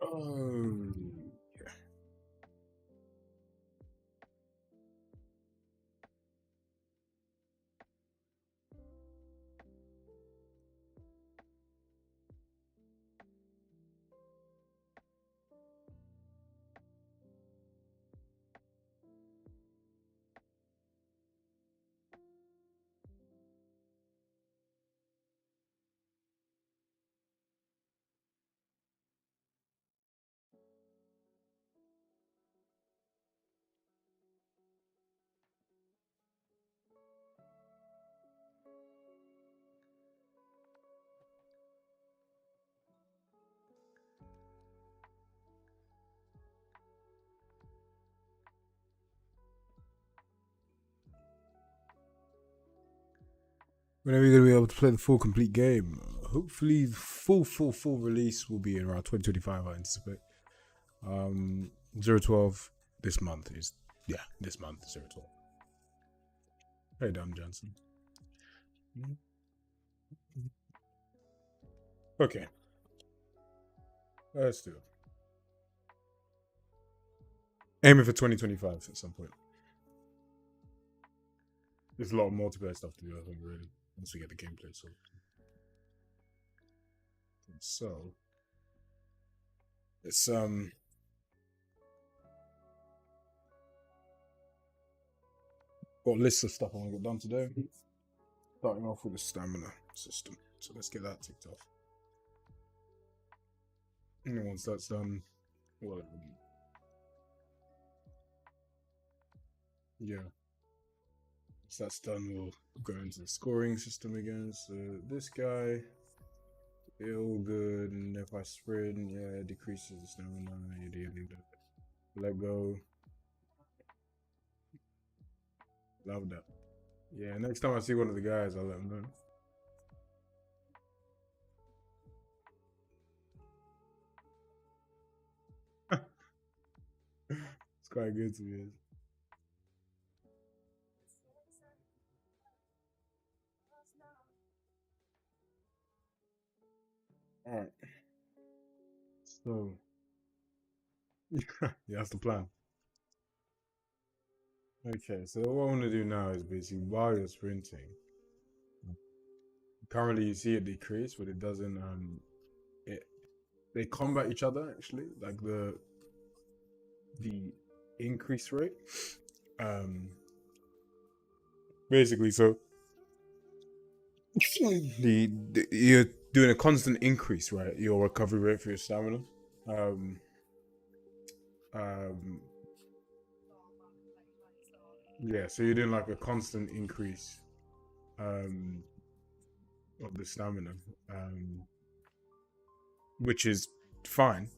Oh, yeah. When are we gonna be able to play the full complete game? Hopefully, the full release will be around 2025. I anticipate. 012 this month is this month 012. Hey, Dan Johnson. Okay, let's do it. Aiming for 2025 at some point. There's a lot of multiplayer stuff to do, I think, really, once we get the gameplay sorted. So, it's got lists of stuff I want to get done today. Starting off with the stamina system. So let's get that ticked off. And then once that's done, well, yeah. Once that's done, we'll go into the scoring system again. So this guy, feel good, and if I sprint, yeah, it decreases the stamina. Let go. Love that. Yeah, next time I see one of the guys, I'll let them know. It's quite good to be. Alright. So, yeah, that's the plan. Okay, so what I want to do now is basically while you're sprinting, currently you see it decrease, but it doesn't, it they combat each other actually, like the increase rate. Um, Basically, so you're doing a constant increase, right? Your recovery rate for your stamina. Um, um, yeah, so you're doing like a constant increase um, of the stamina, um, which is fine.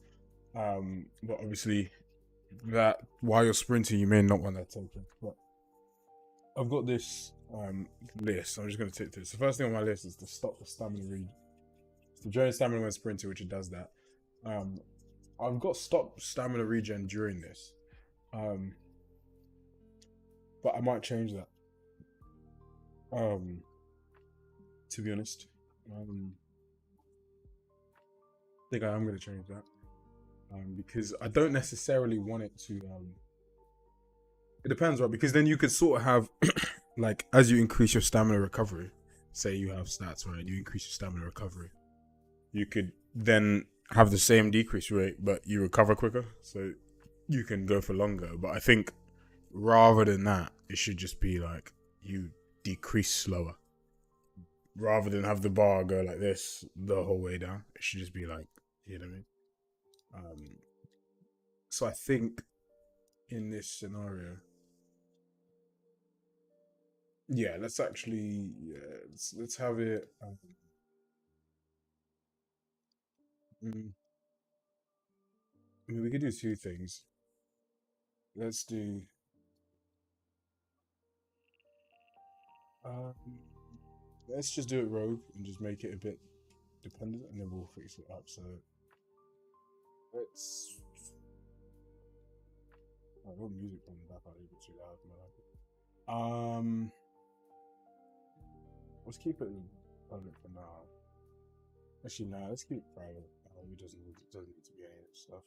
But obviously, that while you're sprinting, you may not want that taken. But I've got this list. I'm just going to take this. The first thing on my list is to stop the stamina read. So during stamina when sprinting, which it does that. Um, I've got stop stamina regen during this, um, but I might change that. Um, to be honest, I think I am going to change that because I don't necessarily want it to. It depends, right? Because then you could sort of have, like, as you increase your stamina recovery, say you have stats, right? You increase your stamina recovery, you could then have the same decrease rate, but you recover quicker, so you can go for longer. But I think rather than that, it should just be like you decrease slower. Rather than have the bar go like this the whole way down, it should just be like, you know what I mean? So I think in this scenario, yeah, let's actually let's have it. Mm, I mean, we could do two things. Let's do. Um, let's just do it rogue and just make it a bit dependent, and then we'll fix it up. So let's. I got music on the back. I leave it too loud. Let's keep it public for now. Actually, no, let's keep it private. It doesn't need to be any of this stuff.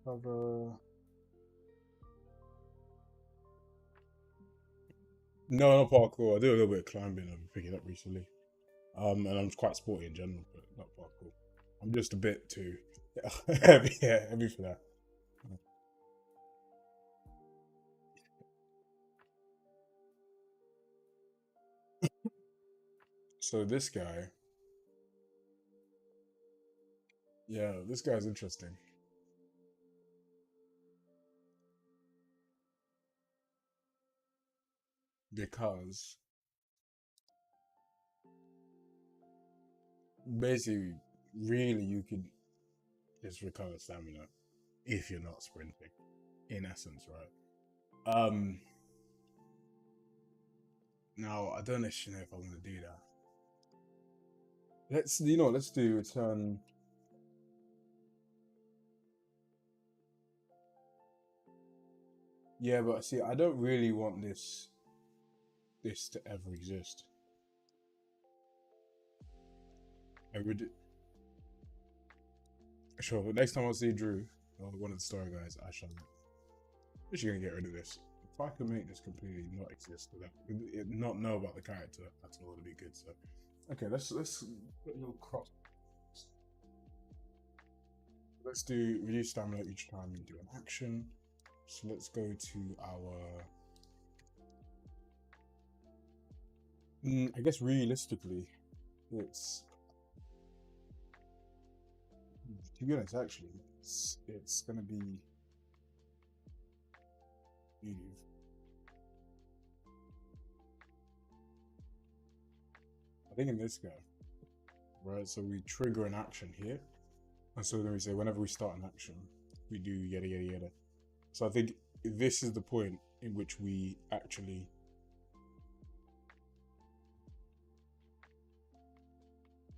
Cover. No, not parkour. I do a little bit of climbing. I've been picking up recently. And I'm quite sporty in general, but not parkour. I'm just a bit too heavy, yeah, heavy for that. So this guy, yeah, this guy's interesting because basically, really, you could just recover stamina if you're not sprinting, in essence, right? Now I don't actually know if I want to do that. Let's do return. Yeah, but see, I don't really want this to ever exist. I would sure. But next time I see Drew or one of the story guys, I shall. I'm just gonna get rid of this. If I can make this completely not exist, without not know about the character, that's all to be good. So, okay, let's put a little crop. Let's do reduce stamina each time you do an action. So let's go to our. I guess realistically, it's to be honest. Actually, it's gonna be. I think in this guy, right? So we trigger an action here, and so then we say whenever we start an action, we do yada yada yada. So I think this is the point in which we actually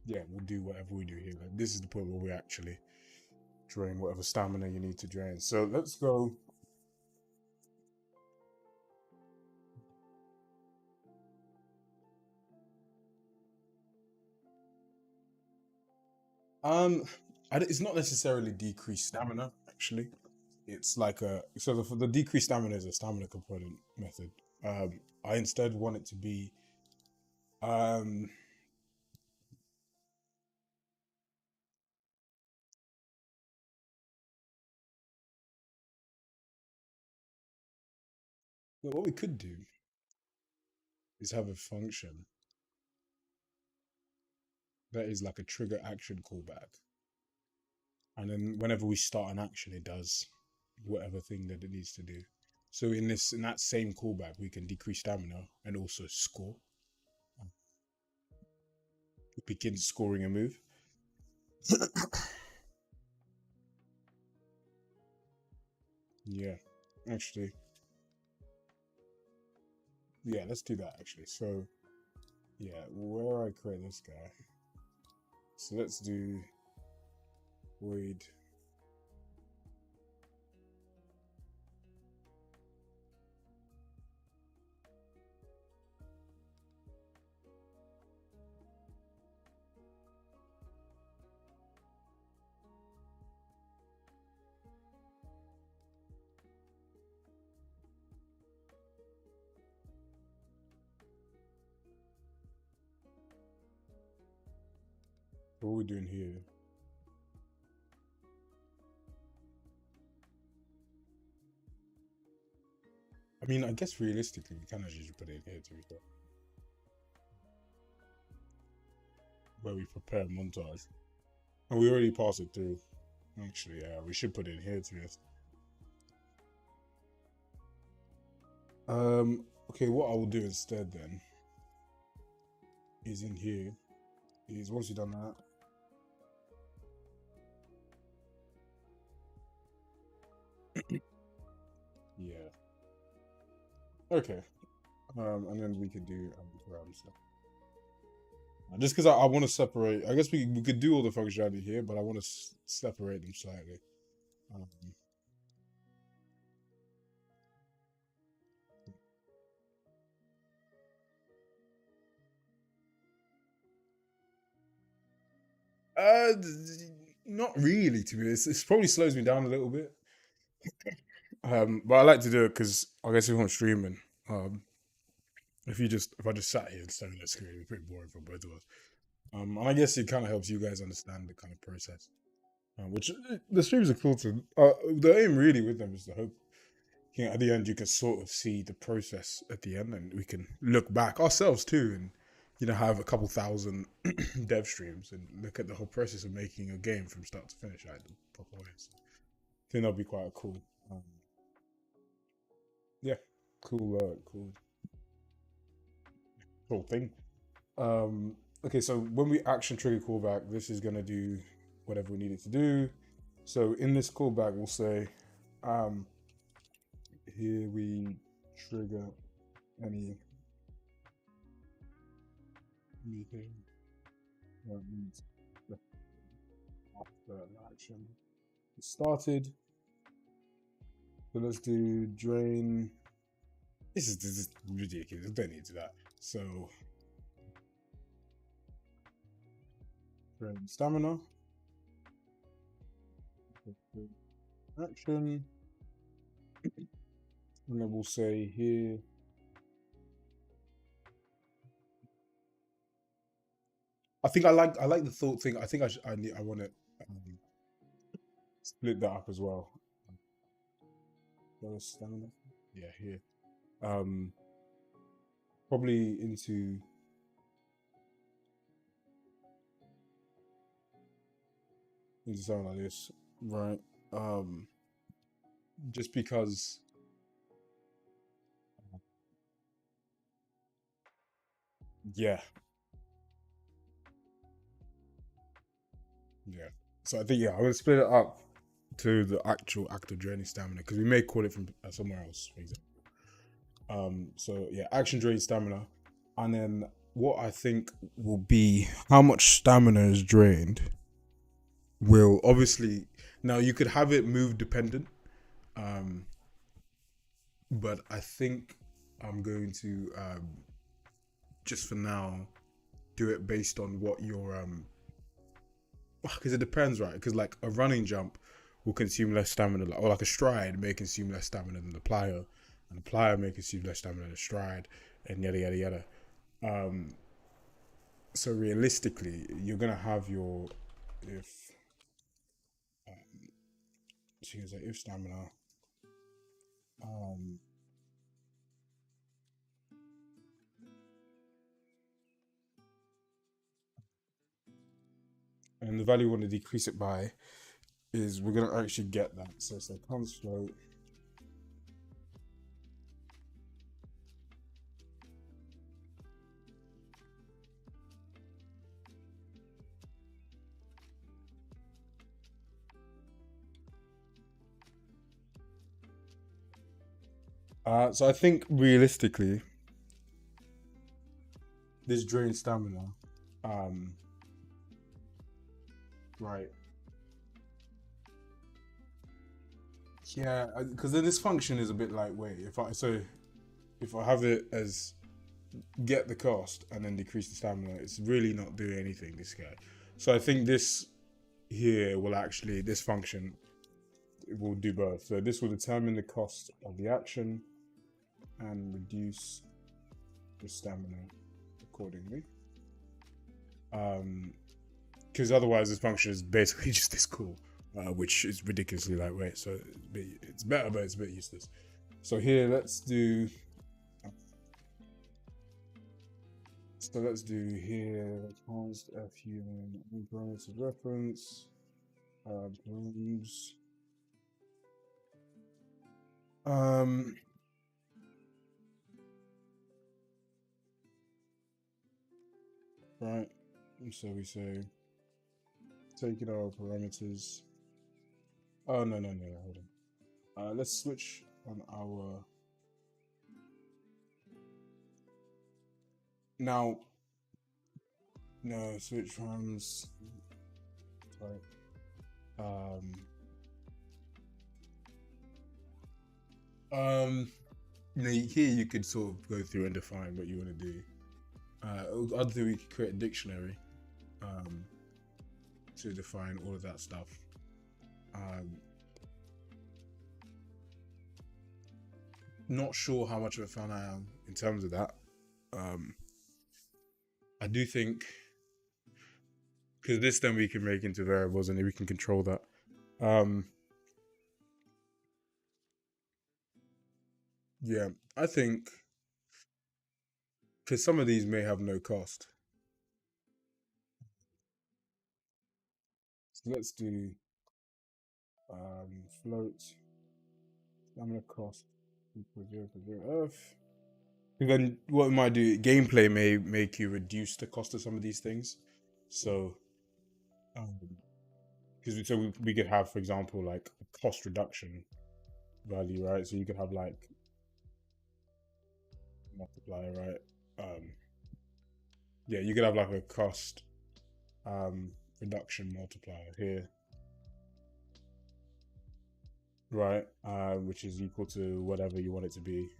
we'll do whatever we do here. Like, this is the point where we actually drain whatever stamina you need to drain. So let's go. Um, it's not necessarily decreased stamina. Actually, it's like for the decreased stamina is a stamina component method. I instead want it to be um. Well, what we could do is have a function that is like a trigger action callback, and then whenever we start an action, it does whatever thing that it needs to do. So in that same callback, we can decrease stamina and also score. Begin scoring a move. Yeah, actually, yeah, let's do that actually. So yeah, where I create this guy. So let's do void. What are we doing here? I mean, I guess realistically, we can actually just put it in here to be fair, where we prepare a montage, and we already passed it through. Actually, yeah, we should put it in here to this. Okay, what I will do instead then is in here. Is once you've done that, yeah. Okay. And then we could do stuff. Just because I want to separate, I guess we could do all the functionality here, but I want to separate them slightly. Um, Uh, Not really. To be honest, it probably slows me down a little bit. But I like to do it because I guess if I'm streaming, um, if I just sat here and staring at the screen, it's pretty boring for both of us. And I guess it kind of helps you guys understand the kind of process. Which the streams are cool too. The aim really with them is to hope, at the end you can sort of see the process at the end, and we can look back ourselves too, and have a couple thousand dev streams and look at the whole process of making a game from start to finish, like the proper way. So I think that'll be quite a cool, yeah, cool thing. Okay, so when we action trigger callback, this is gonna do whatever we need it to do. So in this callback, we'll say, here we trigger anything that means after action started. So let's do drain. This is ridiculous. I don't need to do that. So drain stamina. Action. And then we'll say here. I think I like the thought thing. I think I want to split that up as well. Stamina. Yeah, here. Probably into something like this, right? Just because. Yeah. Yeah. So I think I'm gonna split it up to the actual act of draining stamina, because we may call it from somewhere else, for example. So yeah, action drain stamina, and then what I think will be how much stamina is drained. Will obviously now you could have it move dependent, but I think I'm going to just for now do it based on what your because it depends, right? Because like a running jump will consume less stamina, or like a stride may consume less stamina than the plier, and the plier may consume less stamina than a stride, and yada yada yada. So realistically, you're gonna have your if so you can say if stamina and the value we want to decrease it by is we're gonna actually get that. So it's like const float. So I think realistically, this drain stamina, right? Yeah, because then this function is a bit lightweight. If I have it as get the cost and then decrease the stamina, it's really not doing anything, this guy. So I think this here will actually, this function will do both. So this will determine the cost of the action and reduce the stamina accordingly. Because otherwise this function is basically just this call, which is ridiculously lightweight. So it's better, but it's a bit useless. So here, let's do here const fu parameter reference blooms. Right. So we say taking our parameters. Oh no, hold on. Let's switch on our now. No, switch frames. Sorry. Here you could sort of go through and define what you want to do. Other thing, we could create a dictionary. to define all of that stuff. Not sure how much of a fan I am in terms of that. I do think, because this then we can make into variables and we can control that. Yeah, I think because some of these may have no cost. So let's do float stamina cost equals 0 to 0 Earth. And then what we might do, gameplay may make you reduce the cost of some of these things. So, because we could have, for example, like a cost reduction value, right? So you could have like multiplier, right? Yeah, you could have like a cost reduction multiplier here, right? Which is equal to whatever you want it to be.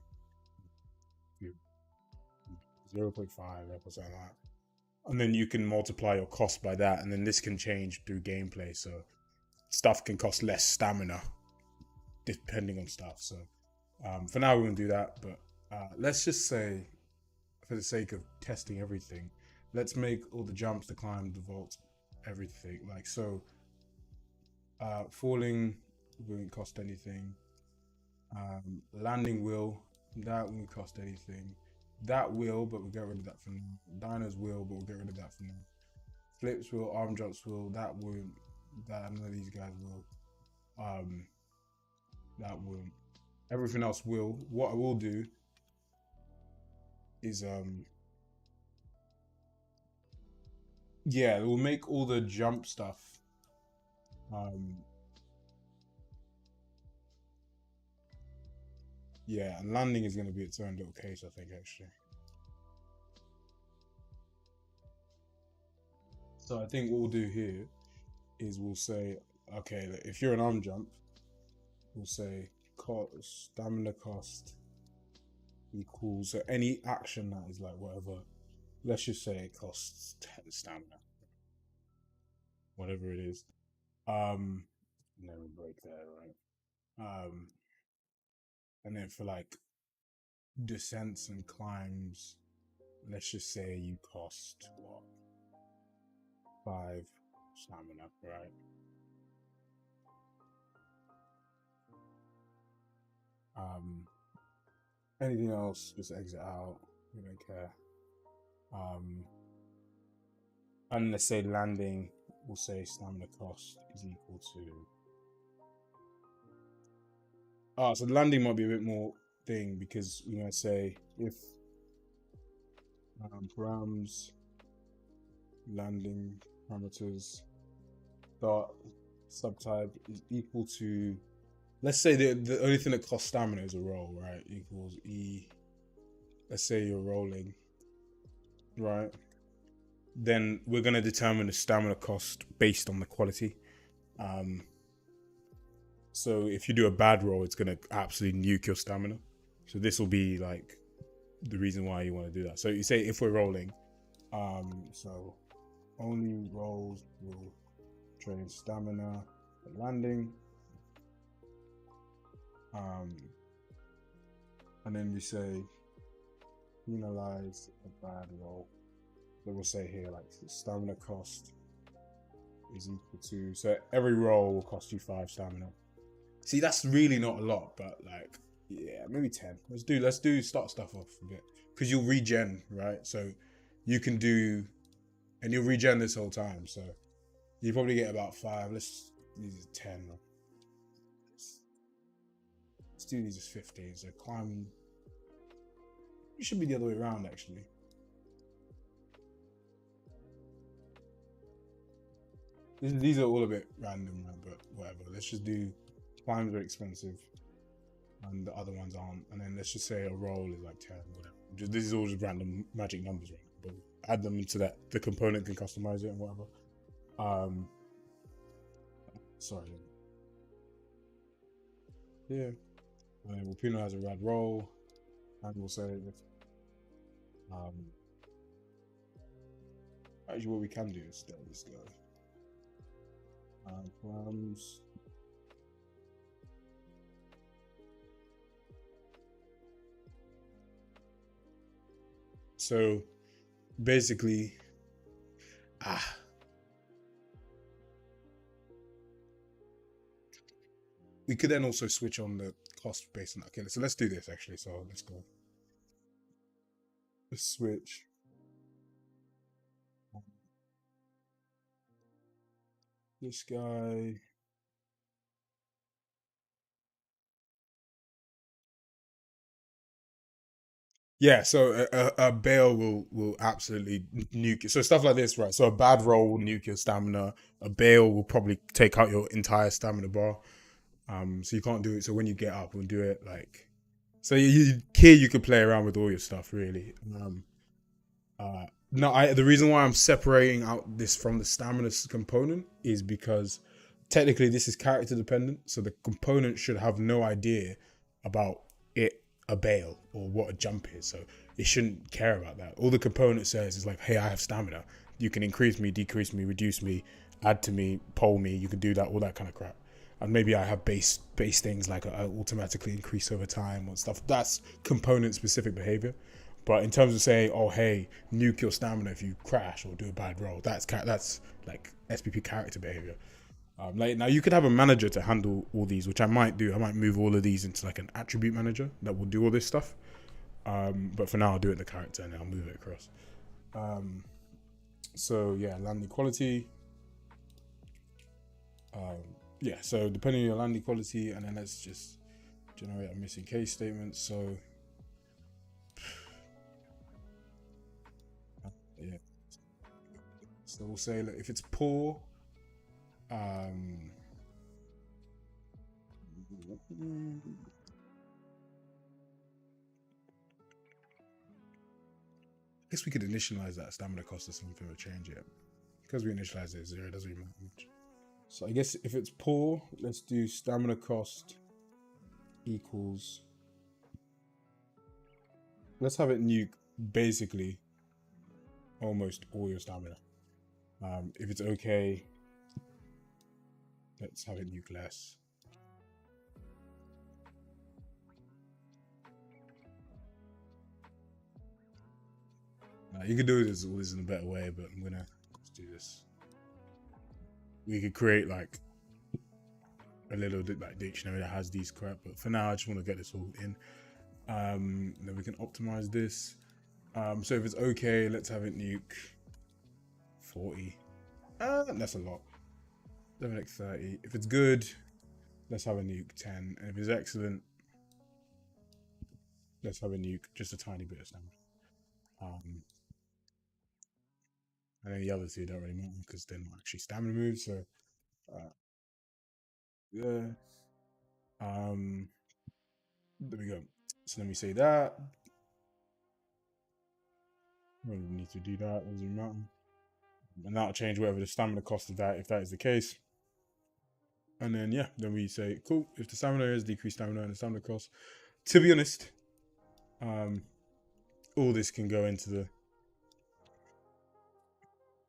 0.5 or something like that. And then you can multiply your cost by that, and then this can change through gameplay. So stuff can cost less stamina depending on stuff. So for now we won't do that, but let's just say, for the sake of testing everything, let's make all the jumps, the climb, the vault, everything. Like so, falling won't cost anything. Landing will, that won't cost anything. That will, but we'll get rid of that for now. Diners will, but we'll get rid of that for now. Flips will, arm jumps will, that won't. That none of these guys will. That won't. Everything else will. What I will do is yeah, we'll make all the jump stuff yeah, and landing is going to be its own little case, I think, actually. So I think what we'll do here is we'll say, okay, if you're an arm jump, we'll say stamina cost equals, so any action that is like whatever, let's just say it costs 10 stamina, whatever it is. And then we break there, right? And then for like descents and climbs, let's just say you cost what, 5 stamina, right? Anything else, just exit out. We don't care. And let's say landing, we'll say stamina cost is equal to. So landing might be a bit more thing, because we're gonna say if params landing parameters dot subtype is equal to, let's say the only thing that costs stamina is a roll, right? Equals E. Let's say you're rolling, right? Then we're going to determine the stamina cost based on the quality. So if you do a bad roll, it's going to absolutely nuke your stamina. So this will be like the reason why you want to do that. So you say if we're rolling, so only rolls will train stamina for landing. And then we say penalize a bad roll. So we'll say here like stamina cost is equal to, so every roll will cost you 5 stamina. See, that's really not a lot, but like, yeah, maybe 10. Let's start stuff off a bit, because you'll regen, right? So you can do, and you'll regen this whole time. So you probably get about 5. Let's use 10. Let's do these as 15. So climb. It should be the other way around, actually. These are all a bit random, but whatever. Let's just do climbs are expensive, and the other ones aren't. And then let's just say a roll is like 10, whatever. This is all just random magic numbers, right? But add them into that. The component can customize it and whatever. Sorry. Yeah. And then we'll penalize a rad roll, and we'll say if actually what we can do is let this go. Grams. So basically, we could then also switch on the cost based on that. Okay, so let's do this actually. So let's go. Let's switch. This guy. Yeah, so a Bale will absolutely nuke you. So stuff like this, right? So a bad roll will nuke your stamina. A Bale will probably take out your entire stamina bar. So you can't do it. So when you get up, we'll do it like. So here you could play around with all your stuff really. No, the reason why I'm separating out this from the stamina component is because technically this is character dependent, so the component should have no idea about it a bail or what a jump is, so it shouldn't care about that. All the component says is like, hey, I have stamina. You can increase me, decrease me, reduce me, add to me, pole me. You can do that, all that kind of crap. And maybe I have base things like I automatically increase over time or stuff. That's component specific behavior. But in terms of saying, oh hey, nuke your stamina if you crash or do a bad roll, that's like SPP character behavior. Like now you could have a manager to handle all these, which I might do. I might move all of these into like an attribute manager that will do all this stuff. But for now, I'll do it in the character and I'll move it across. So yeah, land equality. Yeah, so depending on your land equality, and then let's just generate a missing case statement. So yeah, so we'll say that if it's poor, I guess we could initialize that stamina cost or something or change it. Because we initialize it as 0, it doesn't really matter much. So I guess if it's poor, let's do stamina cost equals. Let's have it nuke basically almost all your stamina. If it's okay, let's have it nuke less. You could do this all this in a better way, but I'm gonna let's do this. We could create like a little like dictionary that has these crap, but for now I just want to get this all in. Then we can optimize this. So if it's okay, let's have it nuke 40. That's a lot. Let me like 30. If it's good, let's have a nuke 10. And if it's excellent, let's have a nuke just a tiny bit of stamina. And then the other two don't really matter because they're not actually stamina moves. So yeah. There we go. So let me say that. We don't need to do that. Doesn't matter. And that'll change whatever the stamina cost of that, if that is the case. And then yeah, then we say cool. If the stamina is decreased stamina and the stamina cost. To be honest, all this can go into the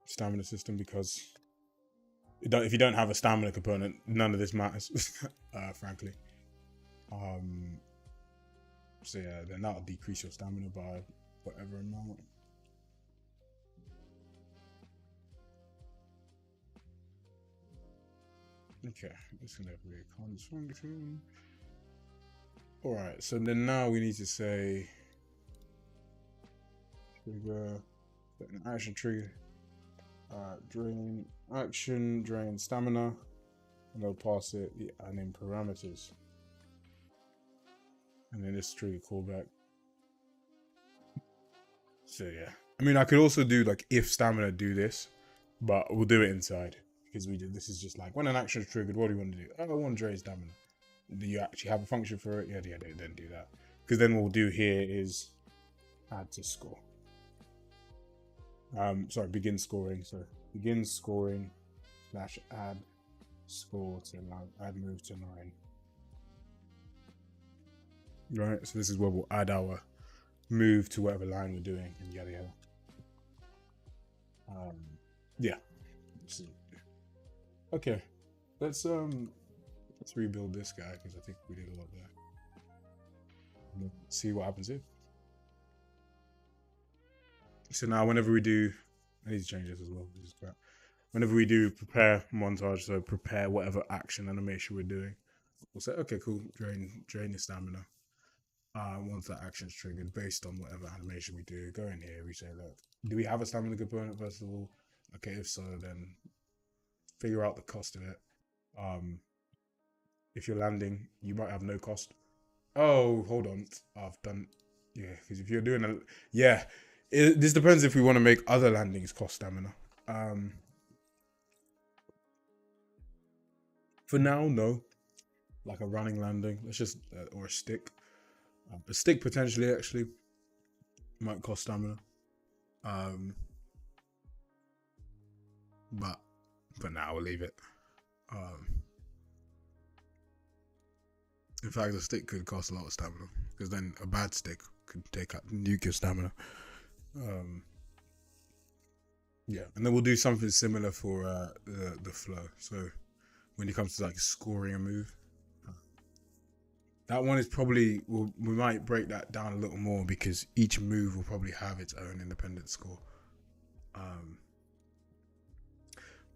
stamina system because if you don't have a stamina component, none of this matters, frankly. So yeah, then that'll decrease your stamina by whatever amount. Okay, it's gonna be a cons function. All right, so then now we need to say trigger an action trigger. Drain action, drain stamina, and they'll pass it, yeah, and then parameters. And then this trigger callback. So yeah. I mean I could also do like if stamina do this, but we'll do it inside. Because we did this is just like when an action is triggered, what do you want to do? Oh, I want to drain stamina. Do you actually have a function for it? Yeah, then do that. Because then what we'll do here is add to score. Sorry, begin scoring. So begin scoring / add score to add move to 9. Right, so this is where we'll add our move to whatever line we're doing and yada yada. Yeah. Okay. let's rebuild this guy because I think we did a lot there. And then see what happens here. So now whenever we do, I need to change this as well. This is crap. Whenever we do prepare montage, so prepare whatever action animation we're doing, we'll say, okay, cool, drain your stamina. Once that action's triggered, based on whatever animation we do, go in here, we say, look, do we have a stamina component first of all? Okay, if so, then figure out the cost of it. If you're landing, you might have no cost. Oh, hold on, I've done, yeah, because if you're doing a, yeah, this depends if we want to make other landings cost stamina. For now, no. Like a running landing, let's just or a stick. A stick potentially actually might cost stamina. But for now, we'll leave it. In fact, a stick could cost a lot of stamina because then a bad stick could take out nuke your stamina. Yeah, and then we'll do something similar for the flow. So when it comes to like scoring a move, that one is probably we might break that down a little more because each move will probably have its own independent score.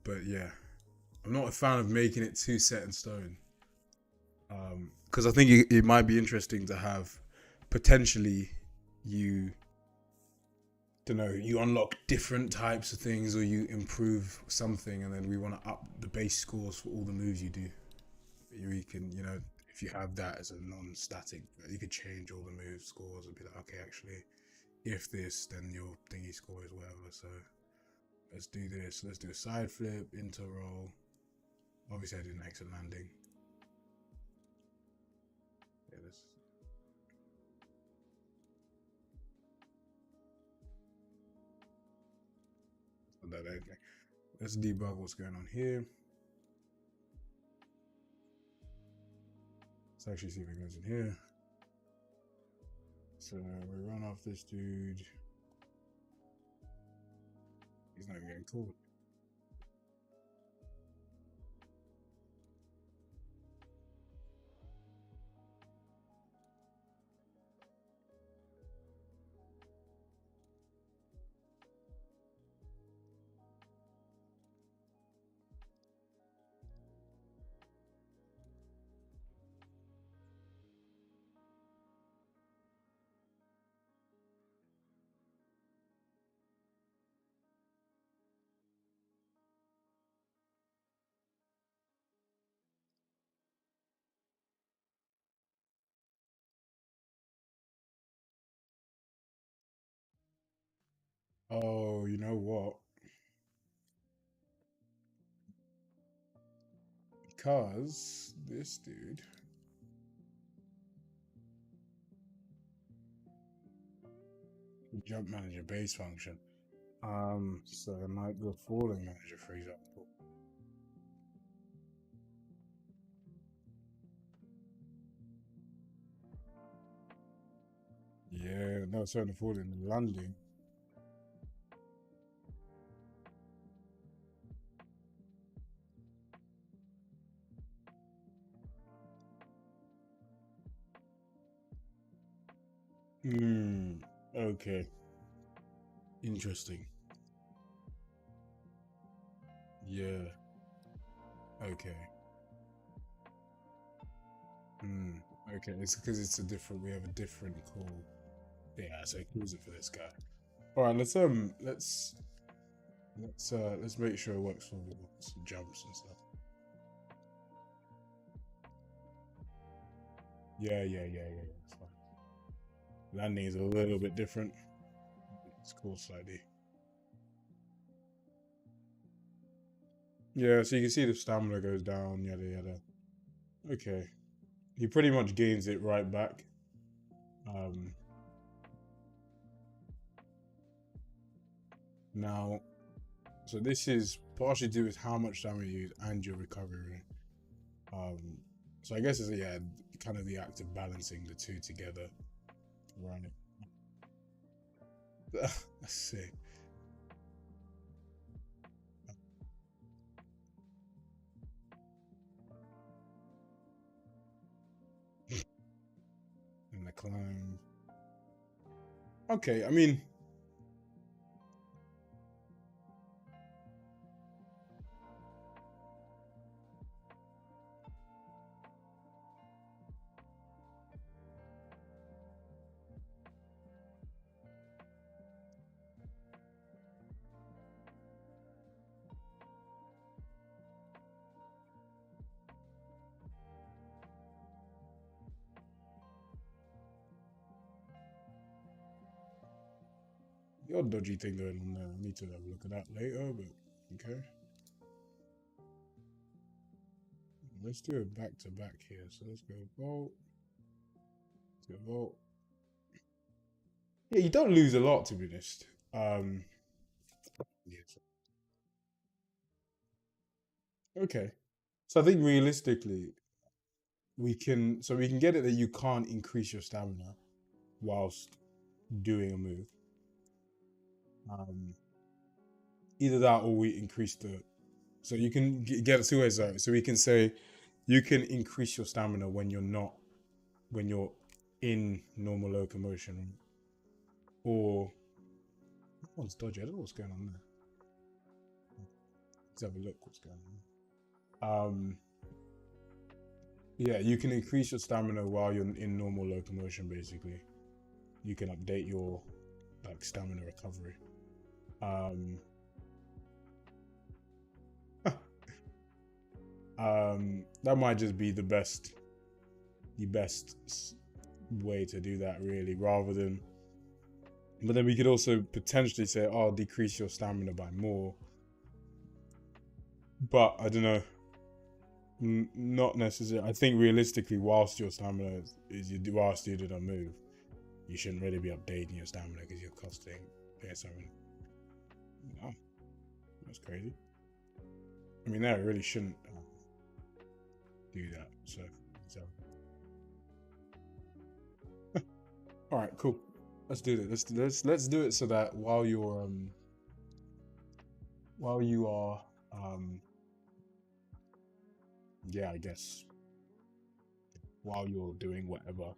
But yeah, I'm not a fan of making it too set in stone. Because I think it might be interesting to have potentially you unlock different types of things or you improve something, and then we want to up the base scores for all the moves you do. You can, if you have that as a non-static, you could change all the move scores and be like, okay, actually, if this, then your thingy score is whatever. So let's do this. Let's do a side flip, inter roll. Obviously, I did an exit landing. Yeah, this. Okay. Let's debug what's going on here. Let's actually see if it goes in here. So we run off this dude. He's not even getting called. Oh, you know what? Because this dude. Jump manager base function. So I might go falling manager, for example. Yeah, no, so the falling landing. Okay. Interesting. Yeah. Okay. Okay. It's because it's a different. We have a different call. Yeah. So use it for this guy. All right. Let's make sure it works for some jumps and stuff. Yeah. That's fine. Landing is a little bit different. It's cool slightly. Yeah. So you can see the stamina goes down. Yada yada. Okay. He pretty much gains it right back. Now, so this is partially due with how much stamina you use and your recovery. So I guess it's kind of the act of balancing the two together. Run it. Let's see. climb. Okay, I mean, your dodgy thing going on there. I need to have a look at that later, but okay. Let's do it back to back here. So let's go vault. Let's go vault. Yeah, you don't lose a lot, to be honest. Yes. Okay. So I think realistically, we can get it that you can't increase your stamina whilst doing a move. Either that or we increase the. So you can get it two ways out. So we can say you can increase your stamina when you're in normal locomotion, or that one's dodgy. I don't know what's going on there. Let's have a look what's going on. Yeah, you can increase your stamina while you're in normal locomotion. Basically, you can update your like stamina recovery. That might just be the best way to do that, really, rather than. But then we could also potentially say, "Oh, decrease your stamina by more." But I don't know. Not necessarily. I think realistically, whilst your stamina whilst you did a move, you shouldn't really be updating your stamina because you're costing something. Oh, that's crazy. I mean, that really shouldn't do that. So. All right, cool. Let's do it. Let's do it so that while you are yeah, I guess while you're doing whatever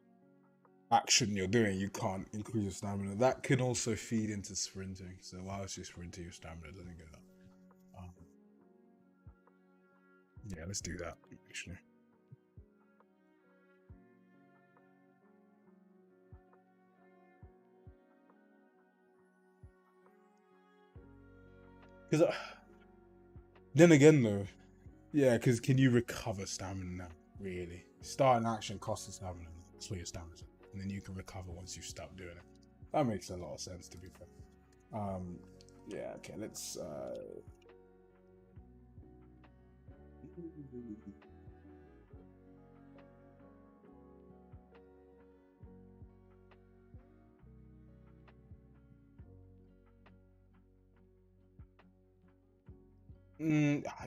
action you're doing, you can't increase your stamina. That can also feed into sprinting. So whilst you're sprinting, your stamina doesn't go up. Yeah, let's do that actually. Because then again, though, yeah, because can you recover stamina now? Really, start an action costs the stamina. That's where your stamina, and then you can recover once you stop doing it. That makes a lot of sense, to be fair. Yeah, okay, let's.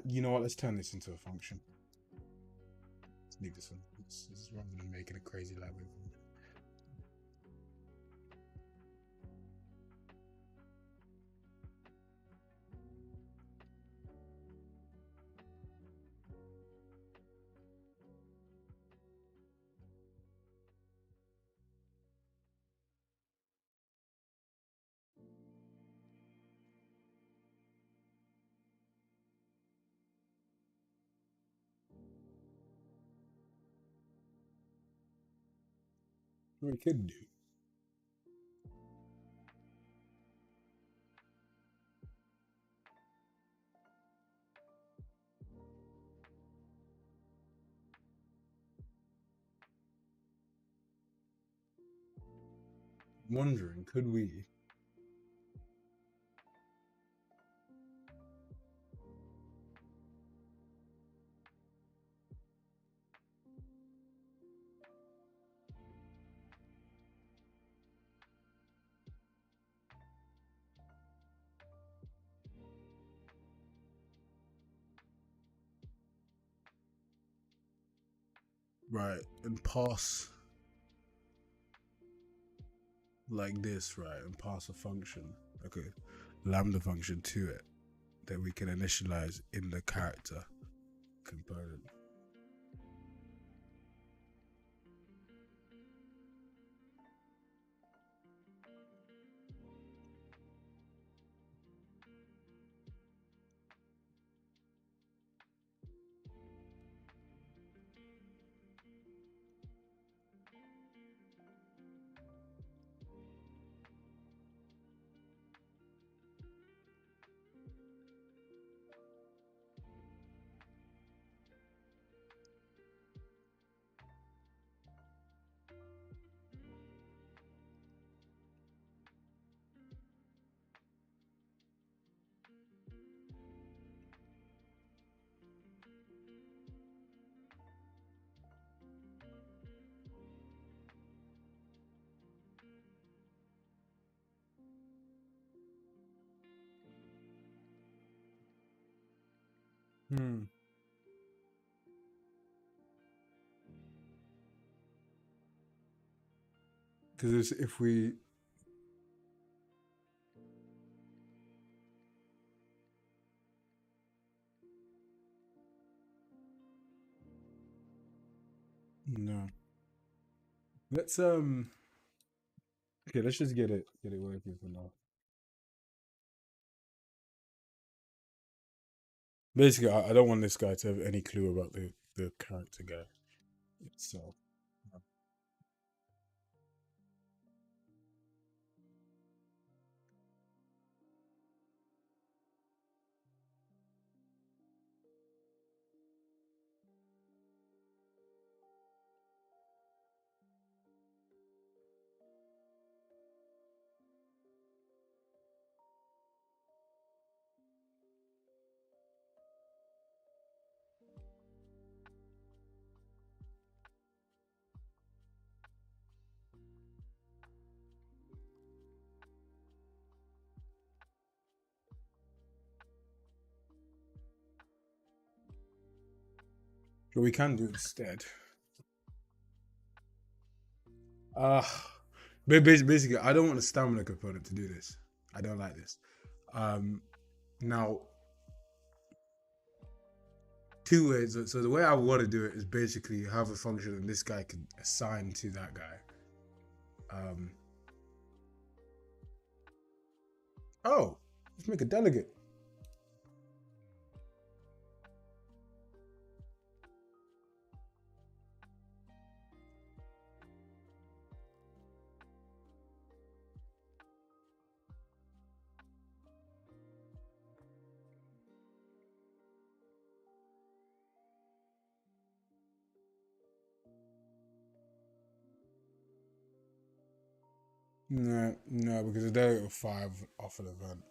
You know what? Let's turn this into a function. Let's leave this one. This is rather than making a crazy library. What we could do. Wondering, could we? Right, and pass like this, right, and pass a function, like a lambda function to it that we can initialize in the character component. Hmm. Because if we no, let's okay, let's just get it working for now. Basically, I don't want this guy to have any clue about the character guy itself. What we can do instead. Uh basically, I don't want the stamina component to do this. I don't like this. Um, now two ways. So the way I want to do it is basically have a function and this guy can assign to that guy. Um, oh, let's make a delegate. No, no, because a delegate of 5 off an event.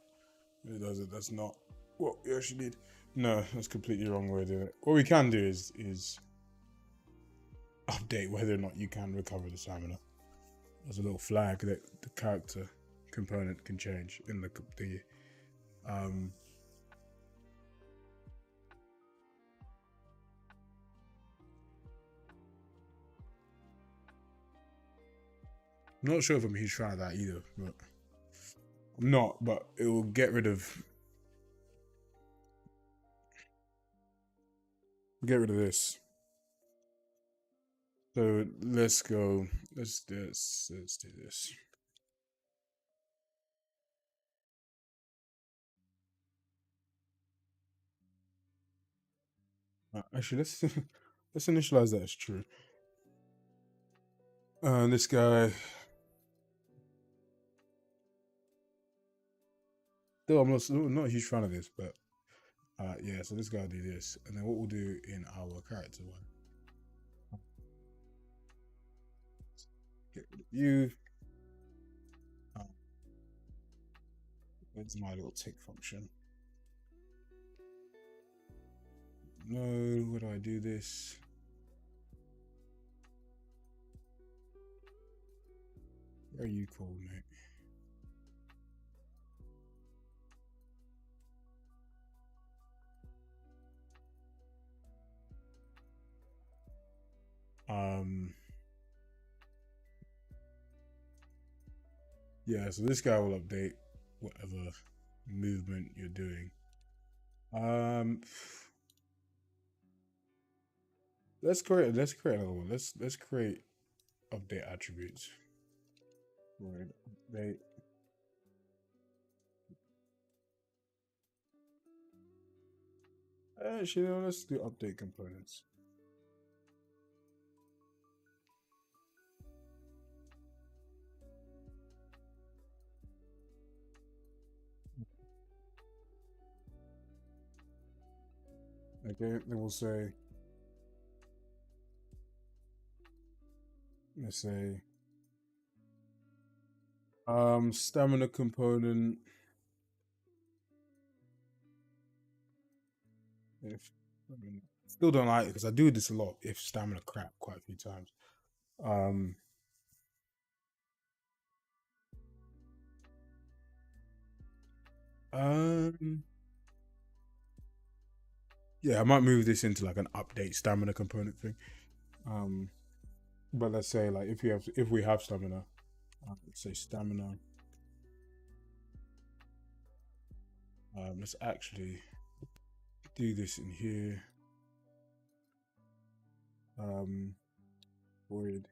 It doesn't. That's not what we actually need. No, that's completely wrong way of doing it. What we can do is update whether or not you can recover the stamina. There's a little flag that the character component can change in the um. I'm not sure if I'm a huge fan of that either, but I'm not. But it will get rid of this. So let's go. Let's do this. Actually, let's let's initialize that as true. This guy. Though I'm not a huge fan of this, but yeah. So this guy will do this, and then what we'll do in our character one. Get rid of you. Uh, Where's my little tick function? No, where do I do this? Where are you called, mate? Um, yeah. So this guy will update whatever movement you're doing. Um, let's create another one. Let's create update attributes. Right. Update. Actually, no, let's do update components. Okay, then we'll say, let's say, stamina component. If I mean, still don't like it because I do this a lot. If stamina crap quite a few times. Um, um, Yeah, I might move this into like an update stamina component thing. But let's say like if we have stamina, let's say stamina. Let's actually do this in here. Void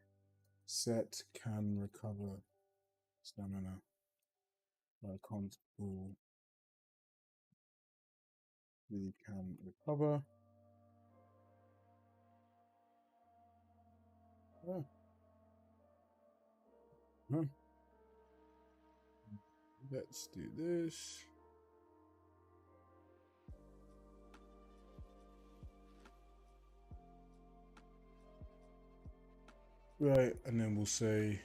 set can recover stamina by constable. We can recover. Oh. Huh. Let's do this. Right, and then we'll say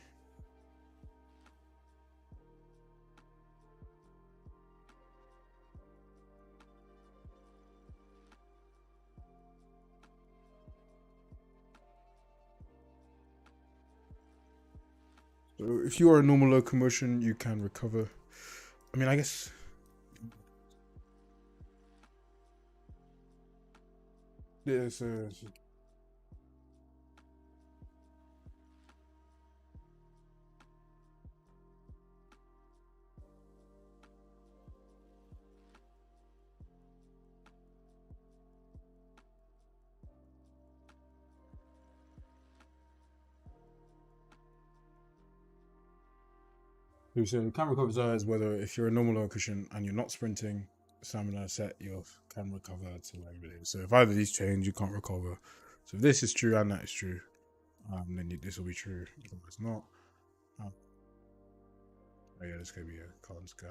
so if you are a normal locomotion, you can recover. I mean, I guess. Yeah, so so can recover desires whether if you're a normal locomotion and you're not sprinting, stamina set you can recover to like it. So if either of these change, you can't recover. So if this is true and that is true, then this will be true. Otherwise not. Oh yeah, this could be a can't sky.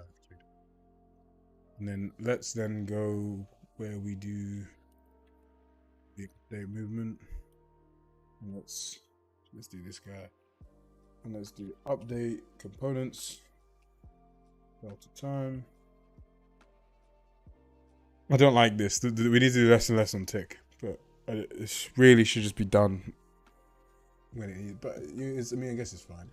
And then let's then go where we do the update movement. And let's do this guy. And let's do update components. Delta time. I don't like this. We need to do less and less on tick, but it really should just be done when it needs. But I mean, I guess it's fine.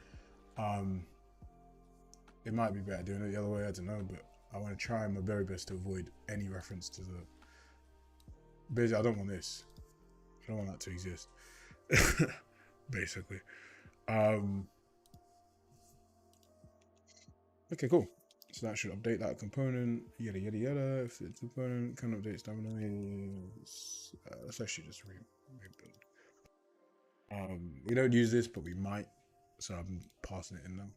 It might be better doing it the other way. I don't know, but I want to try my very best to avoid any reference to the. Basically, I don't want this. I don't want that to exist. Basically. Okay, cool. So that should update that component. Yada yada yada. If it's a component, can update stamina. Let's actually just rebuild. We don't use this, but we might. So I'm passing it in now.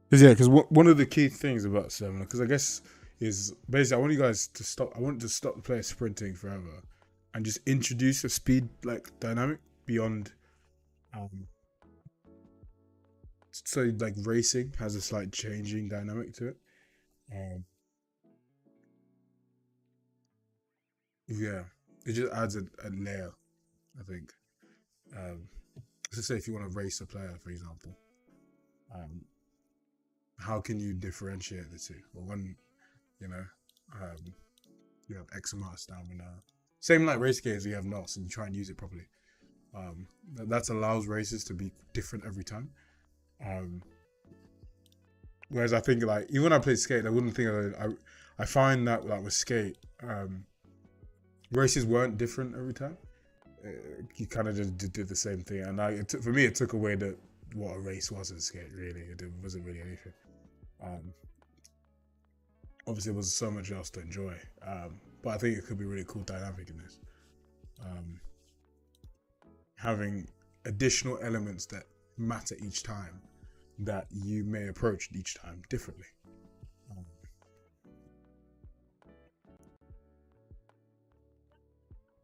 Because one of the key things about stamina, because I guess is basically I want you guys to stop. I want to stop the player sprinting forever, and just introduce a speed like dynamic beyond. So like racing has a slight changing dynamic to it. Um, yeah, it just adds a layer. I think. Um, let's say if you want to race a player, for example, um, how can you differentiate the two? Well, when you know, um, you have X amount of stamina. Same like race games, you have NOS and you try and use it properly. That allows races to be different every time. Um, whereas I think like even when I played skate, I wouldn't think I find that like with skate, races weren't different every time. you kind of just did the same thing, and for me, it took away what a race was in skate. Really, it wasn't really anything. Um, Obviously, there was so much else to enjoy, but I think it could be really cool dynamic in this, um, having additional elements that matter each time that you may approach each time differently. Um,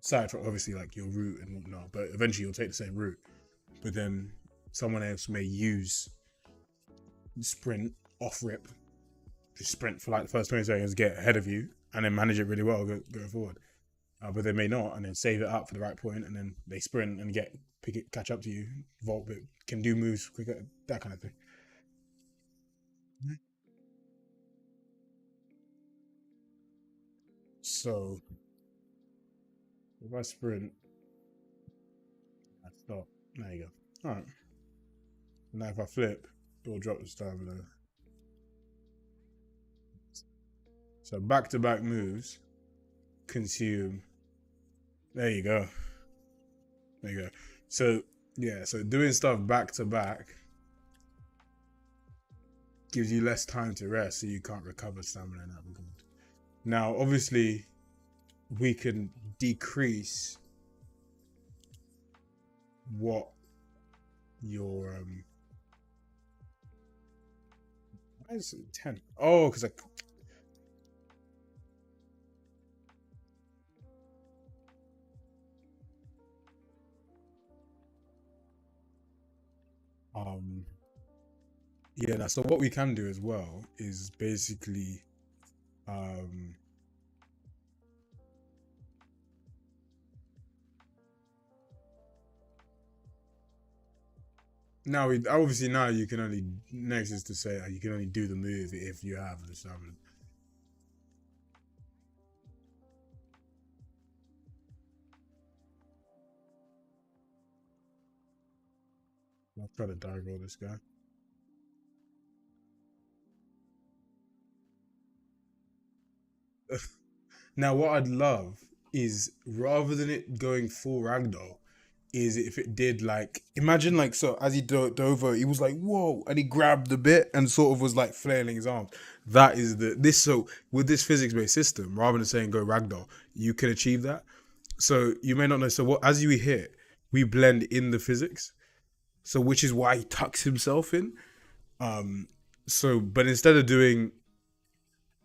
Aside from obviously like your route and whatnot, but eventually you'll take the same route. But then someone else may use sprint off rip, just sprint for like the first 20 seconds, get ahead of you, and then manage it really well going forward. But they may not, and then save it up for the right point, and then they sprint and catch up to you, vault, but can do moves quicker, that kind of thing. So if I sprint, I stop. There you go. All right. Now if I flip, it will drop the stamina. So back-to-back moves consume. There you go. There you go. So yeah, so doing stuff back to back gives you less time to rest, so you can't recover stamina in that regard. Now, obviously, we can decrease what your why is it 10? Oh, because yeah. Now, so what we can do as well is basically um now we obviously now you can only next is to say you can only do the move if you have the stamina. I'll try to dive roll this guy. Now, what I'd love is rather than it going full ragdoll, is if it did like imagine like so as he dove over, he was like whoa, and he grabbed the bit and sort of was like flailing his arms. That is this. So with this physics based system, rather than saying go ragdoll, you can achieve that. So you may not know. So what as you hit, we blend in the physics. So which is why he tucks himself in. So but instead of doing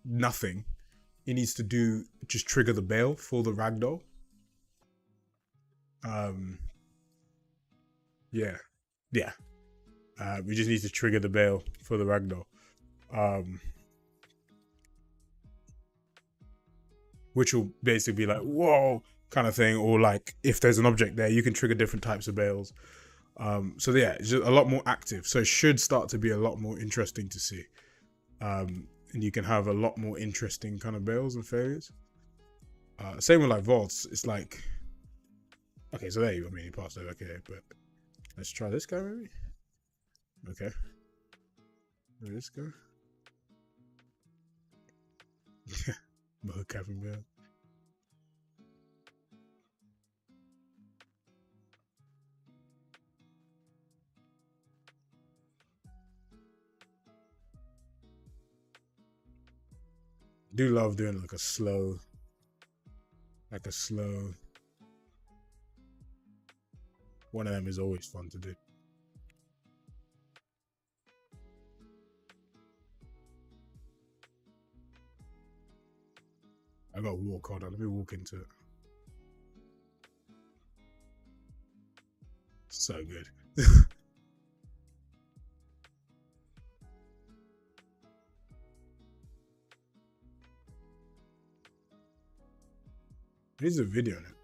nothing, he needs to do just trigger the bail for the ragdoll. Um, yeah, yeah. We just need to trigger the bail for the ragdoll, um, which will basically be like whoa kind of thing, or like if there's an object there, you can trigger different types of bails. So yeah, it's just a lot more active. So it should start to be a lot more interesting to see, and you can have a lot more interesting kind of bails and failures. Same with like vaults. It's like okay, so there you go. I mean, he passed it. Okay, but let's try this guy maybe. Okay, this guy. Captain Bell. Do love doing like a slow. One of them is always fun to do. I got to walk. Hold on, let me walk into it. So good. There's a video on it.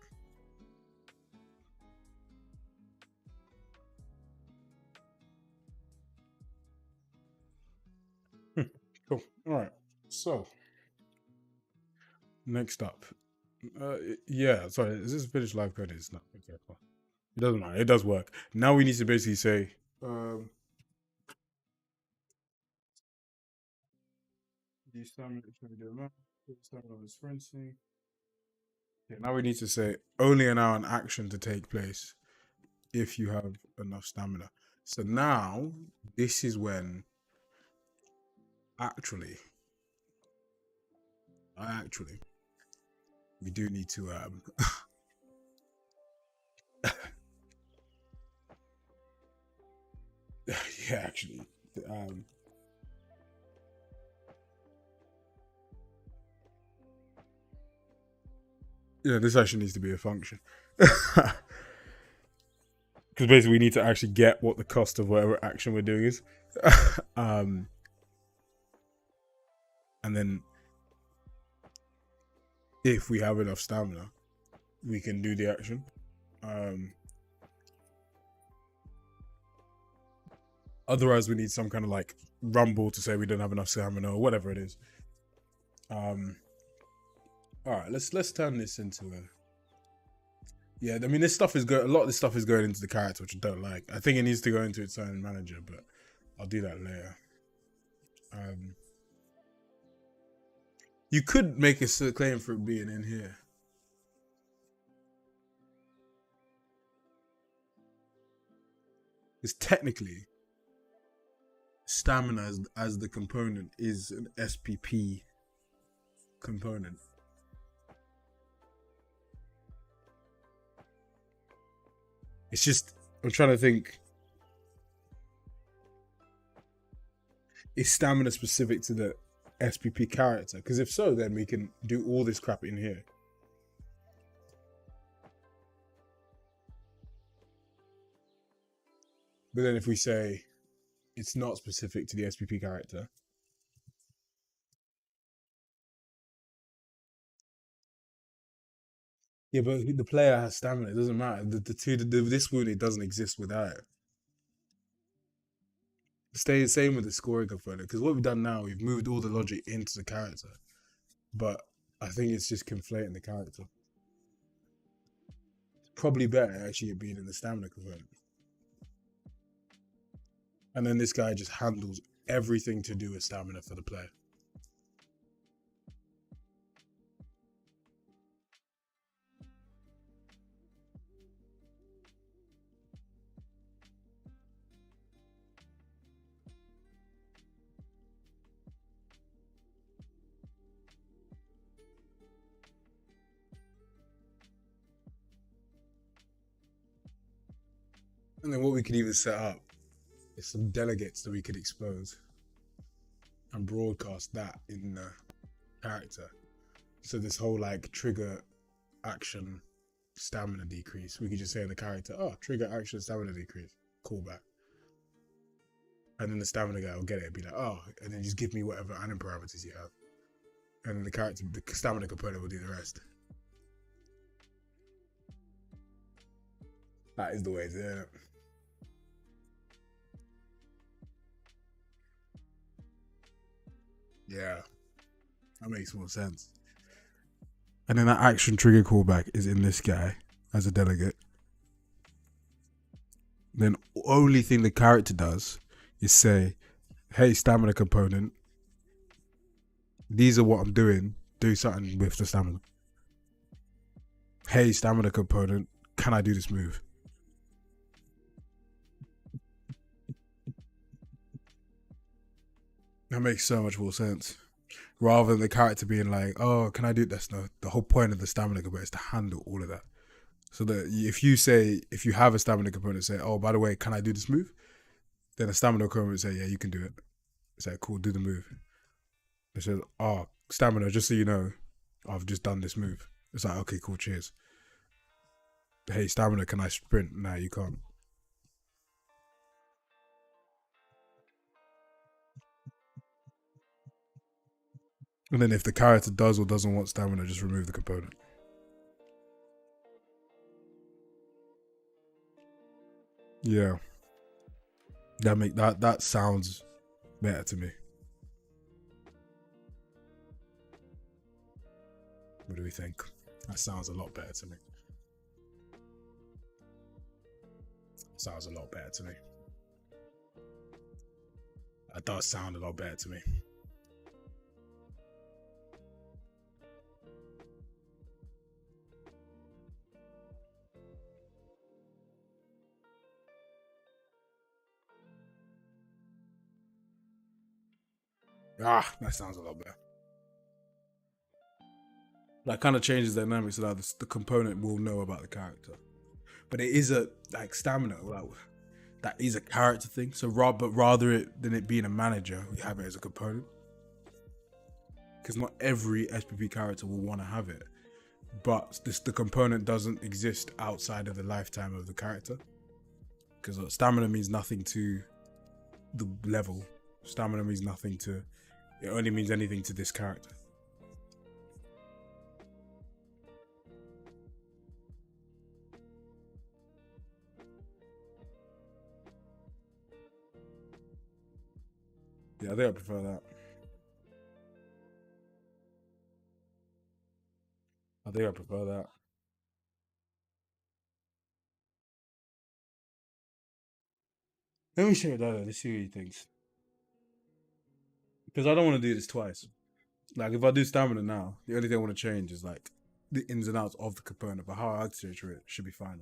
Cool. All right. So next up, uh, yeah. Sorry, is this British live code? It's not. Okay, cool. It doesn't matter. It does work. Now we need to basically say, the stamina should be the amount. Stamina is fencing. Yeah, now we need to say only allow an action to take place if you have enough stamina. So now this is when actually, we do need to yeah, actually, um, yeah, this actually needs to be a function. Because basically we need to actually get what the cost of whatever action we're doing is. um, and then if we have enough stamina, we can do the action. Otherwise, we need some kind of like rumble to say we don't have enough stamina or whatever it is. All right, let's turn this into a. Yeah, I mean, this stuff is a lot of this stuff is going into the character, which I don't like. I think it needs to go into its own manager, but I'll do that later. You could make a claim for it being in here. Because technically, stamina as the component is an SPP component. It's just, I'm trying to think. Is stamina specific to the SPP character? Because if so, then we can do all this crap in here. But then if we say it's not specific to the SPP character, yeah, but the player has stamina. It doesn't matter. This wound, it doesn't exist without it. Stay the same with the scoring component, because what we've done now, we've moved all the logic into the character. But I think it's just conflating the character. It's probably better actually it being in the stamina component. And then this guy just handles everything to do with stamina for the player. And then what we could even set up is some delegates that we could expose and broadcast that in the character. So this whole like trigger action stamina decrease, we could just say in the character, oh, trigger action stamina decrease, callback. And then the stamina guy will get it and be like, oh, and then just give me whatever anim parameters you have. And then the stamina component will do the rest. That is the way to do it. Yeah, that makes more sense. And then that action trigger callback is in this guy as a delegate. Then only thing the character does is say, hey, stamina component, these are what I'm doing. Do something with the stamina. Hey, stamina component, can I do this move? That makes so much more sense. Rather than the character being like, oh, can I do this? No, the whole point of the stamina component is to handle all of that. So that if you have a stamina component, say, oh, by the way, can I do this move? Then a stamina component say, yeah, you can do it. It's like, cool, do the move. It says, oh, stamina, just so you know, I've just done this move. It's like, okay, cool, cheers. Hey, stamina, can I sprint? No, you can't. And then if the character does or doesn't want stamina, just remove the component. Yeah. That sounds better to me. What do we think? That sounds a lot better to me. Sounds a lot better to me. That does sound a lot better to me. Ah, that sounds a lot better. That kind of changes the dynamics so that the component will know about the character. But it is a like stamina, like that is a character thing. So rather than it being a manager, we have it as a component. Because not every SPP character will want to have it. But the component doesn't exist outside of the lifetime of the character. Because stamina means nothing to the level. Stamina means nothing to... It only means anything to this character. Yeah, I think I prefer that. I think I prefer that. Let me show you that. Let's see what he thinks. Because I don't want to do this twice. Like, if I do stamina now, the only thing I want to change is, like, the ins and outs of the component. But how I architecture it should be fine.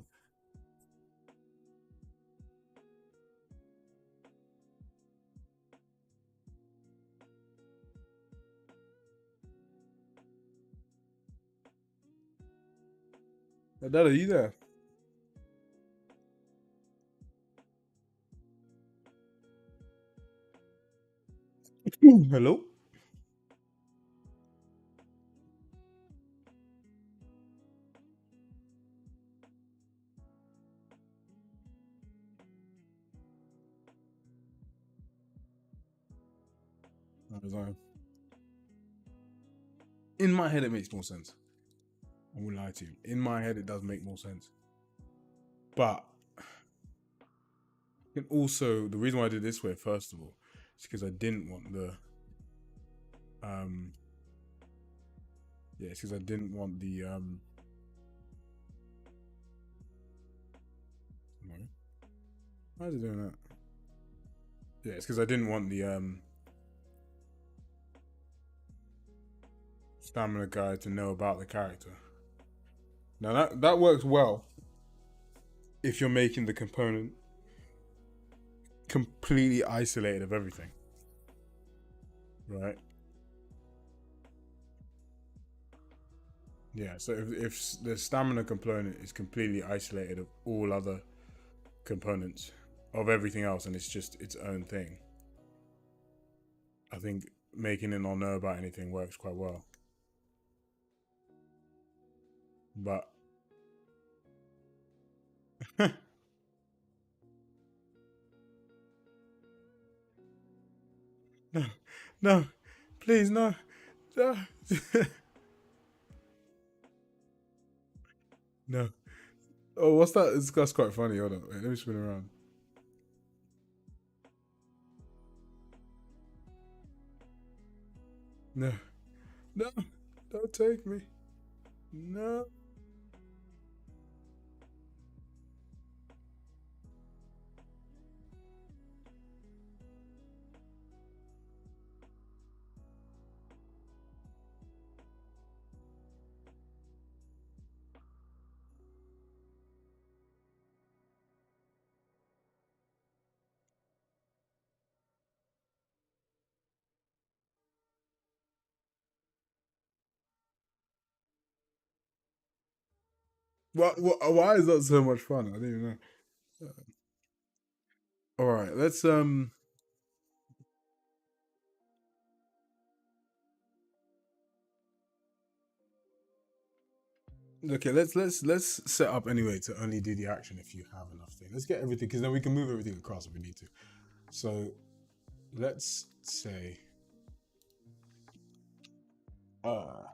Dad, are you there? Hello? In my head, it makes more sense. I won't lie to you. In my head, it does make more sense. But and also, the reason why I did it this way, first of all, is because I didn't want the... Yeah, it's because I didn't want the... No. Why is it doing that? Yeah, it's because I didn't want the stamina guide to know about the character. Now that works well if you're making the component completely isolated of everything, right? Yeah, so if the stamina component is completely isolated of all other components of everything else and it's just its own thing, I think making it not know about anything works quite well. But no, no, please, no. No. No. Oh, what's that? That's quite funny. Hold on. Wait, let me spin around. No. No. Don't take me. No. Why is that so much fun? I don't even know. All right, let's okay, let's set up anyway to only do the action if you have enough thing. Let's get everything because then we can move everything across if we need to. So let's say uh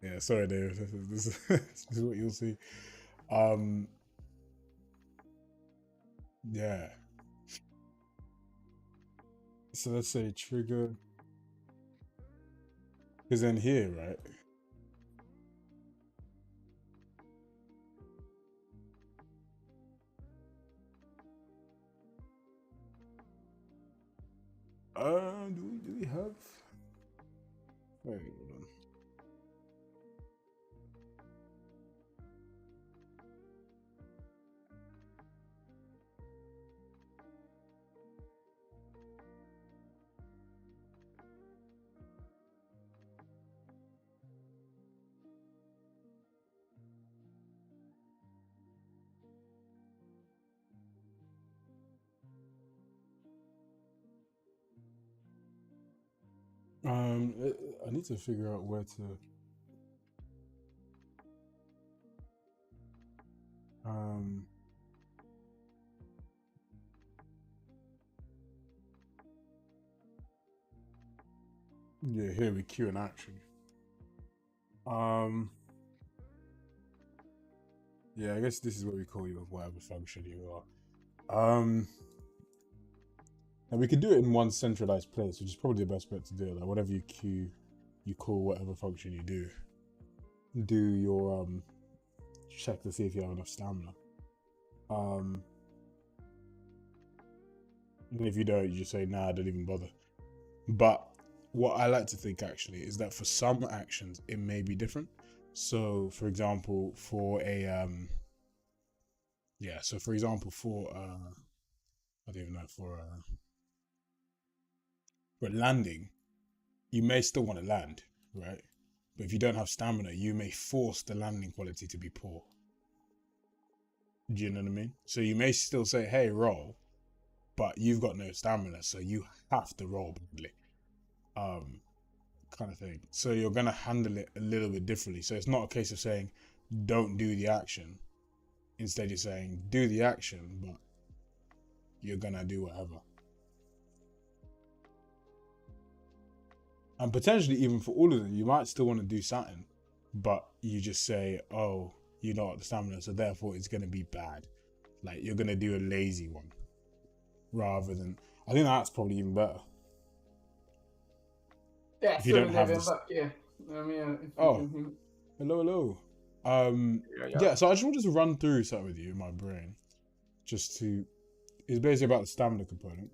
yeah, sorry Dave. This is what you'll see. Um yeah. So let's say trigger because then here, right? Do we have wait, hold on. I need to figure out where to. Um, yeah, here we Q in action. Um, yeah, I guess this is what we call you with whatever function you are. And we could do it in one centralized place, which is probably the best bet to do it. Like whatever you Q, you call whatever function you do. Do your check to see if you have enough stamina. Um, and if you don't, you just say, nah, don't even bother. But what I like to think actually is that for some actions, it may be different. So, for example, for a so for example, I don't even know for landing, you may still want to land, right? But if you don't have stamina, you may force the landing quality to be poor. Do you know what I mean? So you may still say, hey, roll, but you've got no stamina, so you have to roll badly. Kind of thing. So you're gonna handle it a little bit differently. So it's not a case of saying don't do the action. Instead you're saying do the action, but you're gonna do whatever. And potentially even for all of them, you might still want to do something, but you just say, oh, you don't have the stamina, so therefore it's gonna be bad. Like you're gonna do a lazy one. Rather than, I think that's probably even better. Yeah, If you don't have living, this. but yeah. I mean, Oh, hello. Yeah, so I just wanted to run through something with you in my brain. It's basically about the stamina component.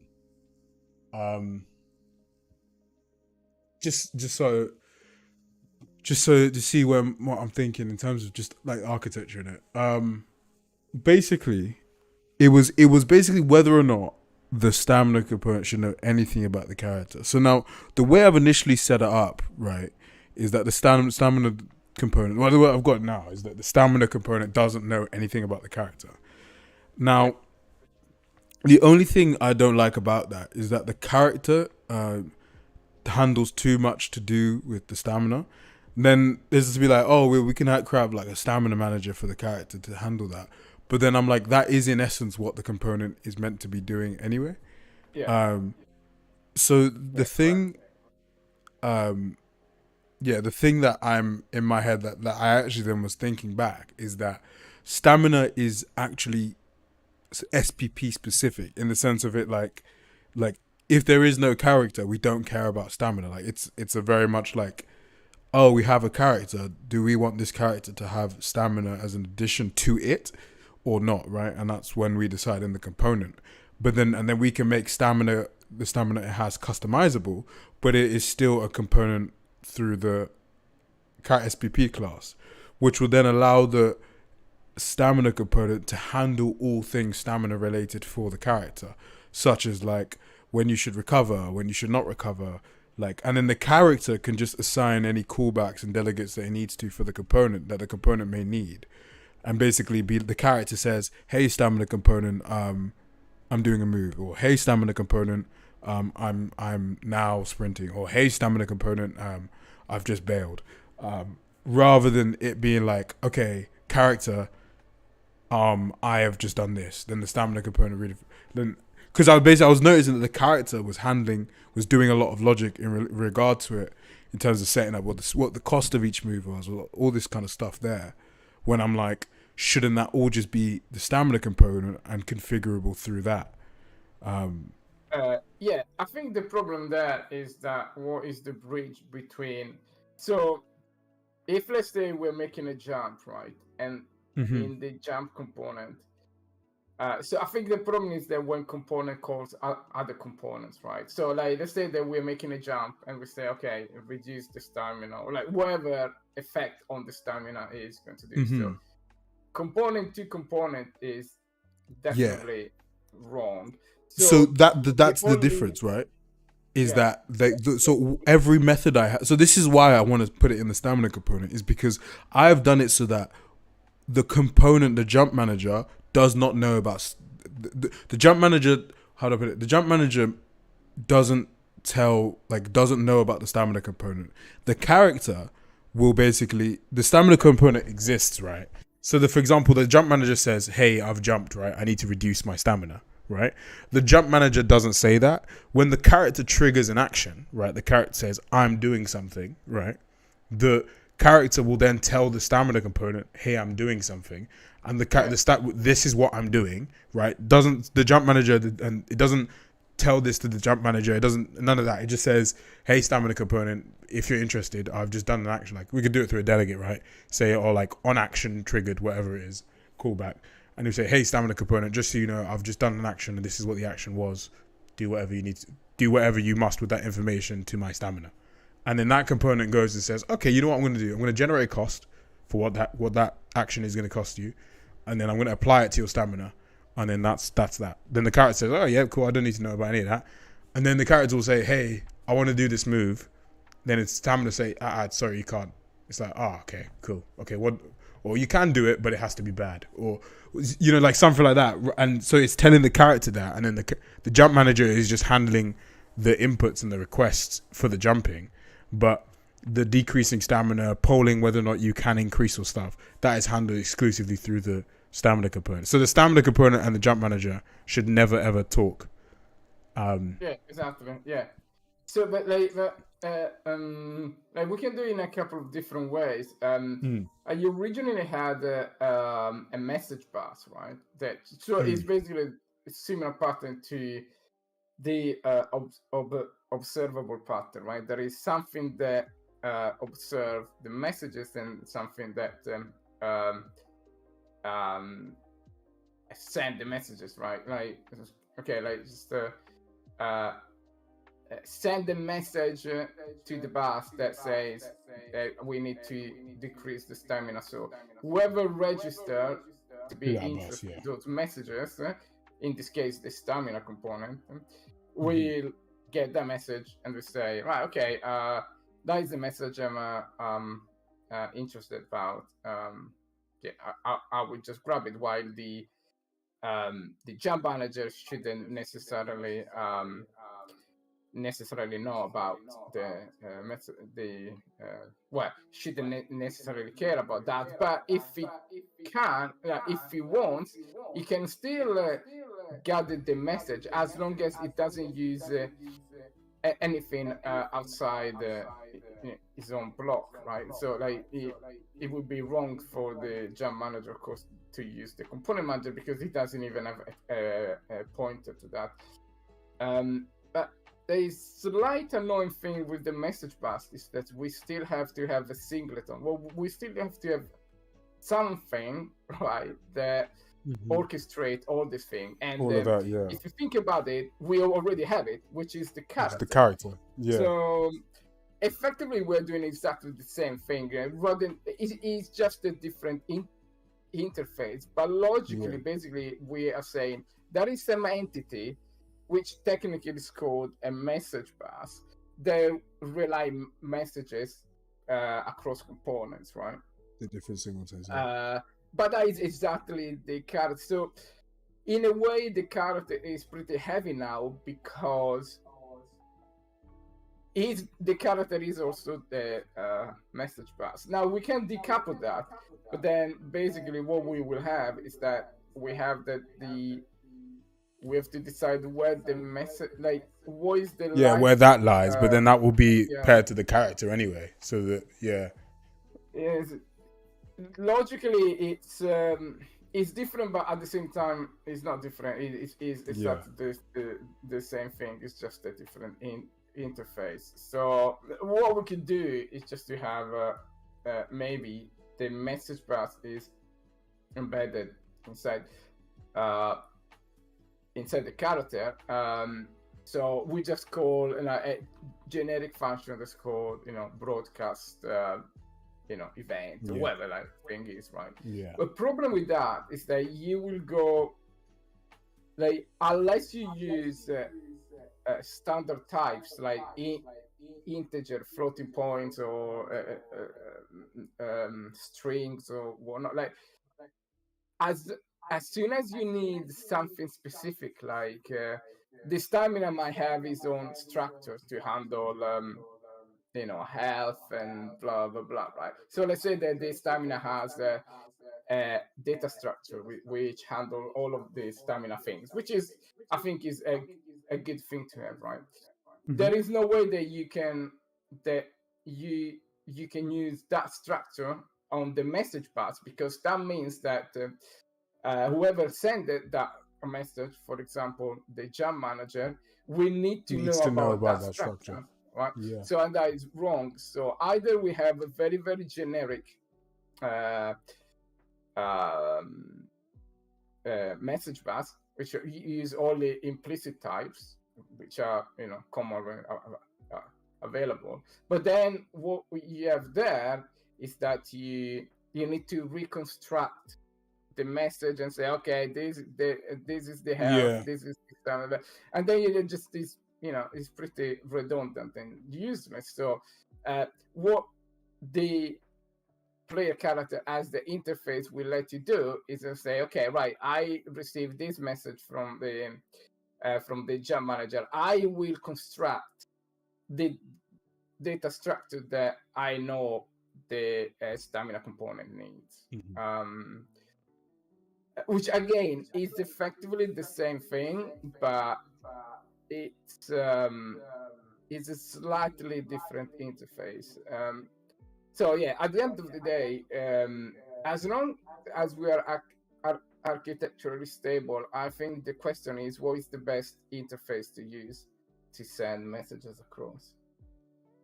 Just so to see what I'm thinking in terms of just like architecture in it. Basically, it was basically whether or not the stamina component should know anything about the character. So now the way I've initially set it up, right, is that the stamina component. Well, the way I've got it now is that the stamina component doesn't know anything about the character. Now, the only thing I don't like about that is that the character handles too much to do with the stamina. And then there's to be like, oh, we can grab like a stamina manager for the character to handle that. But then I'm like, that is in essence what the component is meant to be doing anyway. yeah. So the thing, the thing that I'm in my head that I actually then was thinking back is that stamina is actually SPP specific in the sense of it like if there is no character, we don't care about stamina. Like it's a very much like, oh, we have a character. Do we want this character to have stamina as an addition to it or not, right? And that's when we decide in the component. But then we can make the stamina it has customizable, but it is still a component through the cat SPP class, which will then allow the stamina component to handle all things stamina related for the character, such as like when you should recover, when you should not recover, like, and then the character can just assign any callbacks and delegates that it needs to for the component that the component may need, and basically be the character says, "Hey, stamina component, I'm doing a move," or "Hey, stamina component, I'm now sprinting," or "Hey, stamina component, I've just bailed," rather than it being like, "Okay, character, I have just done this." Then the stamina component really, then because I was noticing that the character was doing a lot of logic in regard to it in terms of setting up what the cost of each move was, all this kind of stuff there. When I'm like, shouldn't that all just be the stamina component and configurable through that? Yeah, I think the problem there is that what is the bridge between. So, if let's say we're making a jump, right, and in the jump component, so I think the problem is that when component calls other components, right? So like let's say that we're making a jump and we say, okay, reduce the stamina, or like whatever effect on the stamina is going to do. So component to component is definitely wrong. So that's the only, difference, right? Is that so every method I have. So this is why I want to put it in the stamina component, is because I have done it so that the component, the jump manager, does not know about the jump manager. How do I put it? The jump manager doesn't doesn't know about the stamina component, the character will basically, the stamina component exists, right? So for example, the jump manager says, "Hey, I've jumped, right? I need to reduce my stamina." Right? The jump manager doesn't say that. When the character triggers an action, right? The character says, "I'm doing something," right? The character will then tell the stamina component, "Hey, I'm doing something," and this is what I'm doing, right? Doesn't the jump manager, and it doesn't tell this to the jump manager. It doesn't, none of that. It just says, "Hey, stamina component, if you're interested, I've just done an action." Like we could do it through a delegate, right? Say, or like on action triggered, whatever it is, callback. And you say, "Hey, stamina component, just so you know, I've just done an action and this is what the action was. Do whatever you need to do, whatever you must with that information to my stamina." And then that component goes and says, "Okay, you know what I'm going to do? I'm going to generate a cost for what that action is going to cost you, and then I'm going to apply it to your stamina, and then that's that." Then the character says, "Oh yeah, cool. I don't need to know about any of that." And then the character will say, "Hey, I want to do this move." Then it's stamina say, "Sorry, you can't." It's like, "Oh, okay, cool. Okay, what?" Or you can do it, but it has to be bad, or like something like that. And so it's telling the character that, and then the jump manager is just handling the inputs and the requests for the jumping, but the decreasing stamina, polling whether or not you can increase your stuff, that is handled exclusively through the stamina component. So the stamina component and the jump manager should never ever talk. Yeah, exactly. Yeah. So, but like we can do it in a couple of different ways. You originally had a message bus, right? It's basically a similar pattern to the observable pattern, right? There is something that observe the messages and something that send the messages, right? Like, okay, like just send a message to the bus that says we need to decrease the stamina. So whoever registered to be interested in those messages, in this case the stamina component, will get that message and we say, right, okay, that is the message I'm interested about. Yeah, I will just grab it, while the jump manager shouldn't necessarily know about shouldn't necessarily care about that. But if he can, if he wants, he can still gather the message, as long as it doesn't use anything outside his own block, right? So like it would be wrong for the jump manager, of course, to use the component manager, because it doesn't even have a pointer to that. But there is slight annoying thing with the message bus is that we still have to have a singleton. Well, we still have to have something, right, that orchestrate all this thing. And all of that, yeah. If you think about it, we already have it, which is the character. It's the character, yeah. So effectively, we're doing exactly the same thing. It's just a different interface, but logically, basically, we are saying there is some entity which technically is called a message bus. They relay messages across components, right? The different singletons. But that is exactly the character. So, in a way, the character is pretty heavy now, because the character is also the message bus. Now we can decouple that, but then basically what we will have is that we have we have to decide where the message, like, what is the where that lies, but then that will be paired to the character anyway. So that logically it's different, but at the same time it's not different. It's the same thing. It's just a different interface. So what we can do is just to have maybe the message bus is embedded inside the character. So we just call a generic function that's called broadcast event or whatever like thing is, right? Yeah. The problem with that is that you will go, like, unless you use standard types like integer, floating points, or strings or whatnot, like as soon as you need something specific, like the stamina might have its own structures to handle health and blah blah blah, right? So let's say that the stamina has a data structure which handle all of the stamina things, which is, I think, is a good thing to have, right? Hmm. There is no way that that you you can use that structure on the message bus, because that means that whoever sent that message, for example, the jam manager, will need to Needs know to know about about that that structure. structure, right? Yeah. So, and that is wrong. So either we have a very, very generic uh, um, message bus, which use only implicit types, which are commonly available. But then what you have there is that you need to reconstruct the message and say, okay, this is the health, Yeah. this is the, and then you just this it's pretty redundant and useless. So what the player character as the interface will let you do is to say, okay, right, I received this message from the jam manager. I will construct the data structure that I know the stamina component needs. Hmm. Which again is effectively the same thing, but it's it's a slightly different interface. So yeah, at the end of the day, as long as we are architecturally stable, I think the question is, what is the best interface to use to send messages across?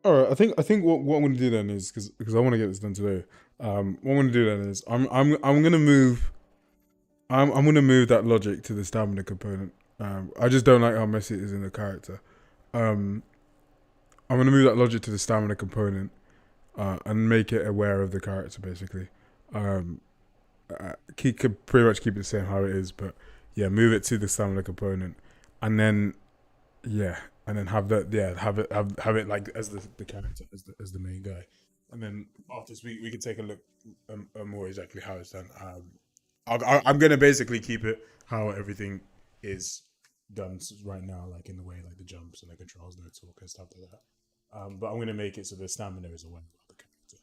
All right. I think what I'm gonna do then is because I want to get this done today. What I'm gonna do then is I'm gonna move. I'm gonna move that logic to the stamina component. I just don't like how messy it is in the character. Um, I'm gonna move that logic to the stamina component and make it aware of the character basically. Um, could pretty much keep it the same how it is, but yeah, move it to the stamina component, and then yeah, and then have that have it like as the character as the main guy, and then after this we can take a look more exactly how it's done. I'm gonna basically keep it how everything is done right now, like in the way like the jumps and the controls, no talk and stuff like that. But I'm gonna make it so the stamina is aware of the character.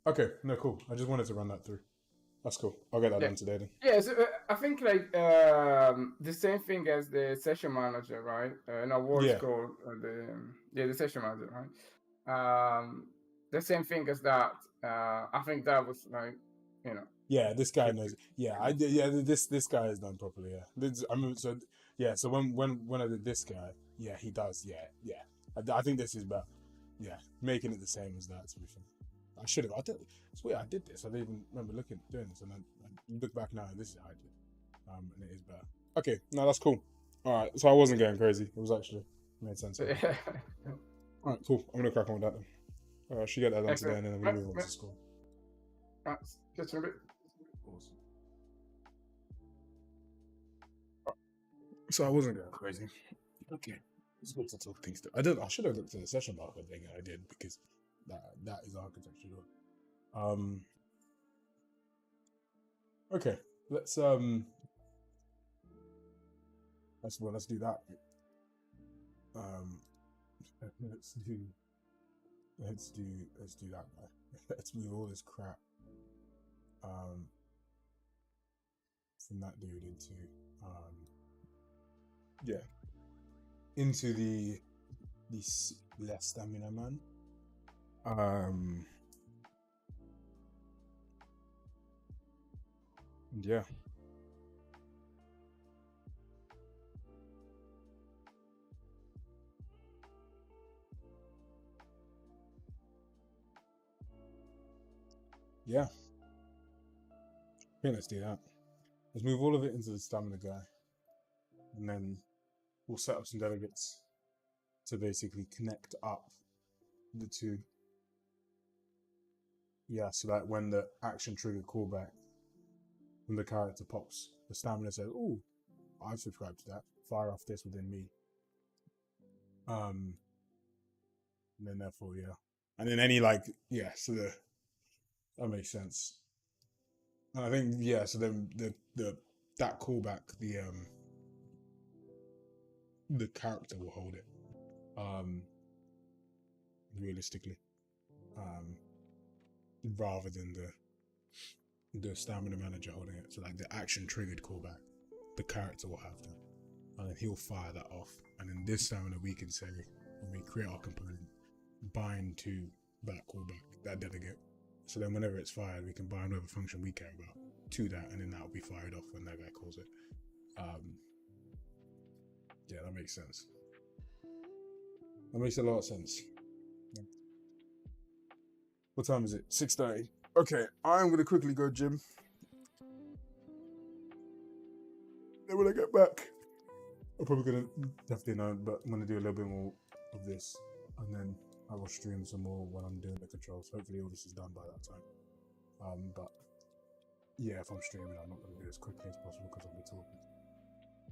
Okay, no, cool. I just wanted to run that through. That's cool. I'll get that Yeah. done today then. Yeah, so I think like the same thing as the session manager, right? No, what is Yeah, called the session manager, right? The same thing as that. I think that was like, you know, yeah. This guy pretty, knows. Yeah, I pretty did. Yeah, this guy is done properly. Yeah, I mean, so yeah. So when I did this guy, yeah, he does. Yeah, yeah. I think this is about yeah making it the same as that. To be fair, I should have. I did. It's weird. I did this. I didn't even remember doing this, and I look back now, and this is how I did. And it is better. Okay, no, that's cool. All right, so I wasn't going crazy. It was actually made sense. Okay. yeah. All right, cool. I'm gonna crack on with that then. I should get that done today, Excellent. and then we'll move on to school. Just a bit. Awesome. So I wasn't going crazy. Okay. It's good to talk things through. I should have looked at the session marker thing. I did because that is architectural. Okay. Let's do that. Um let's do let's do that guy. Let's move all this crap from that dude into yeah into the less stamina man. Yeah. Yeah. I think let's do that. Let's move all of it into the stamina guy, and then we'll set up some delegates to basically connect up the two. Yeah, so that when the action trigger callback, when the character pops, the stamina says, "Oh, I've subscribed to that. Fire off this within me." And then therefore, yeah, and then any so that makes sense. And I think yeah, so then the that callback, the character will hold it. Realistically, rather than the stamina manager holding it. So like the action triggered callback, the character will have that, and then he'll fire that off. And in this stamina, we can say when we create our component, bind to that callback, that delegate. So then whenever it's fired, we can bind whatever function we care about to that, and then that will be fired off when that guy calls it. Yeah, that makes sense. That makes a lot of sense. Yeah. What time is it? 6:30. Okay, I'm gonna quickly go gym. Then when I get back, I'm probably gonna have dinner, but I'm gonna do a little bit more of this, and then I will stream some more when I'm doing the controls. Hopefully all this is done by that time. But yeah, if I'm streaming, I'm not gonna do it as quickly as possible because I'll be talking.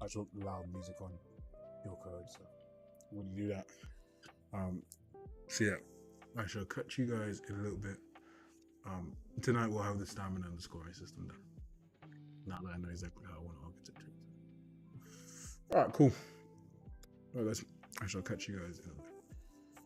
I just want loud music on your code, so I wouldn't do that. So yeah, I shall catch you guys in a little bit. Tonight we'll have the stamina and the scoring system done. Now that I know exactly how I want to architect it. Alright, cool. Well, I shall catch you guys in a bit.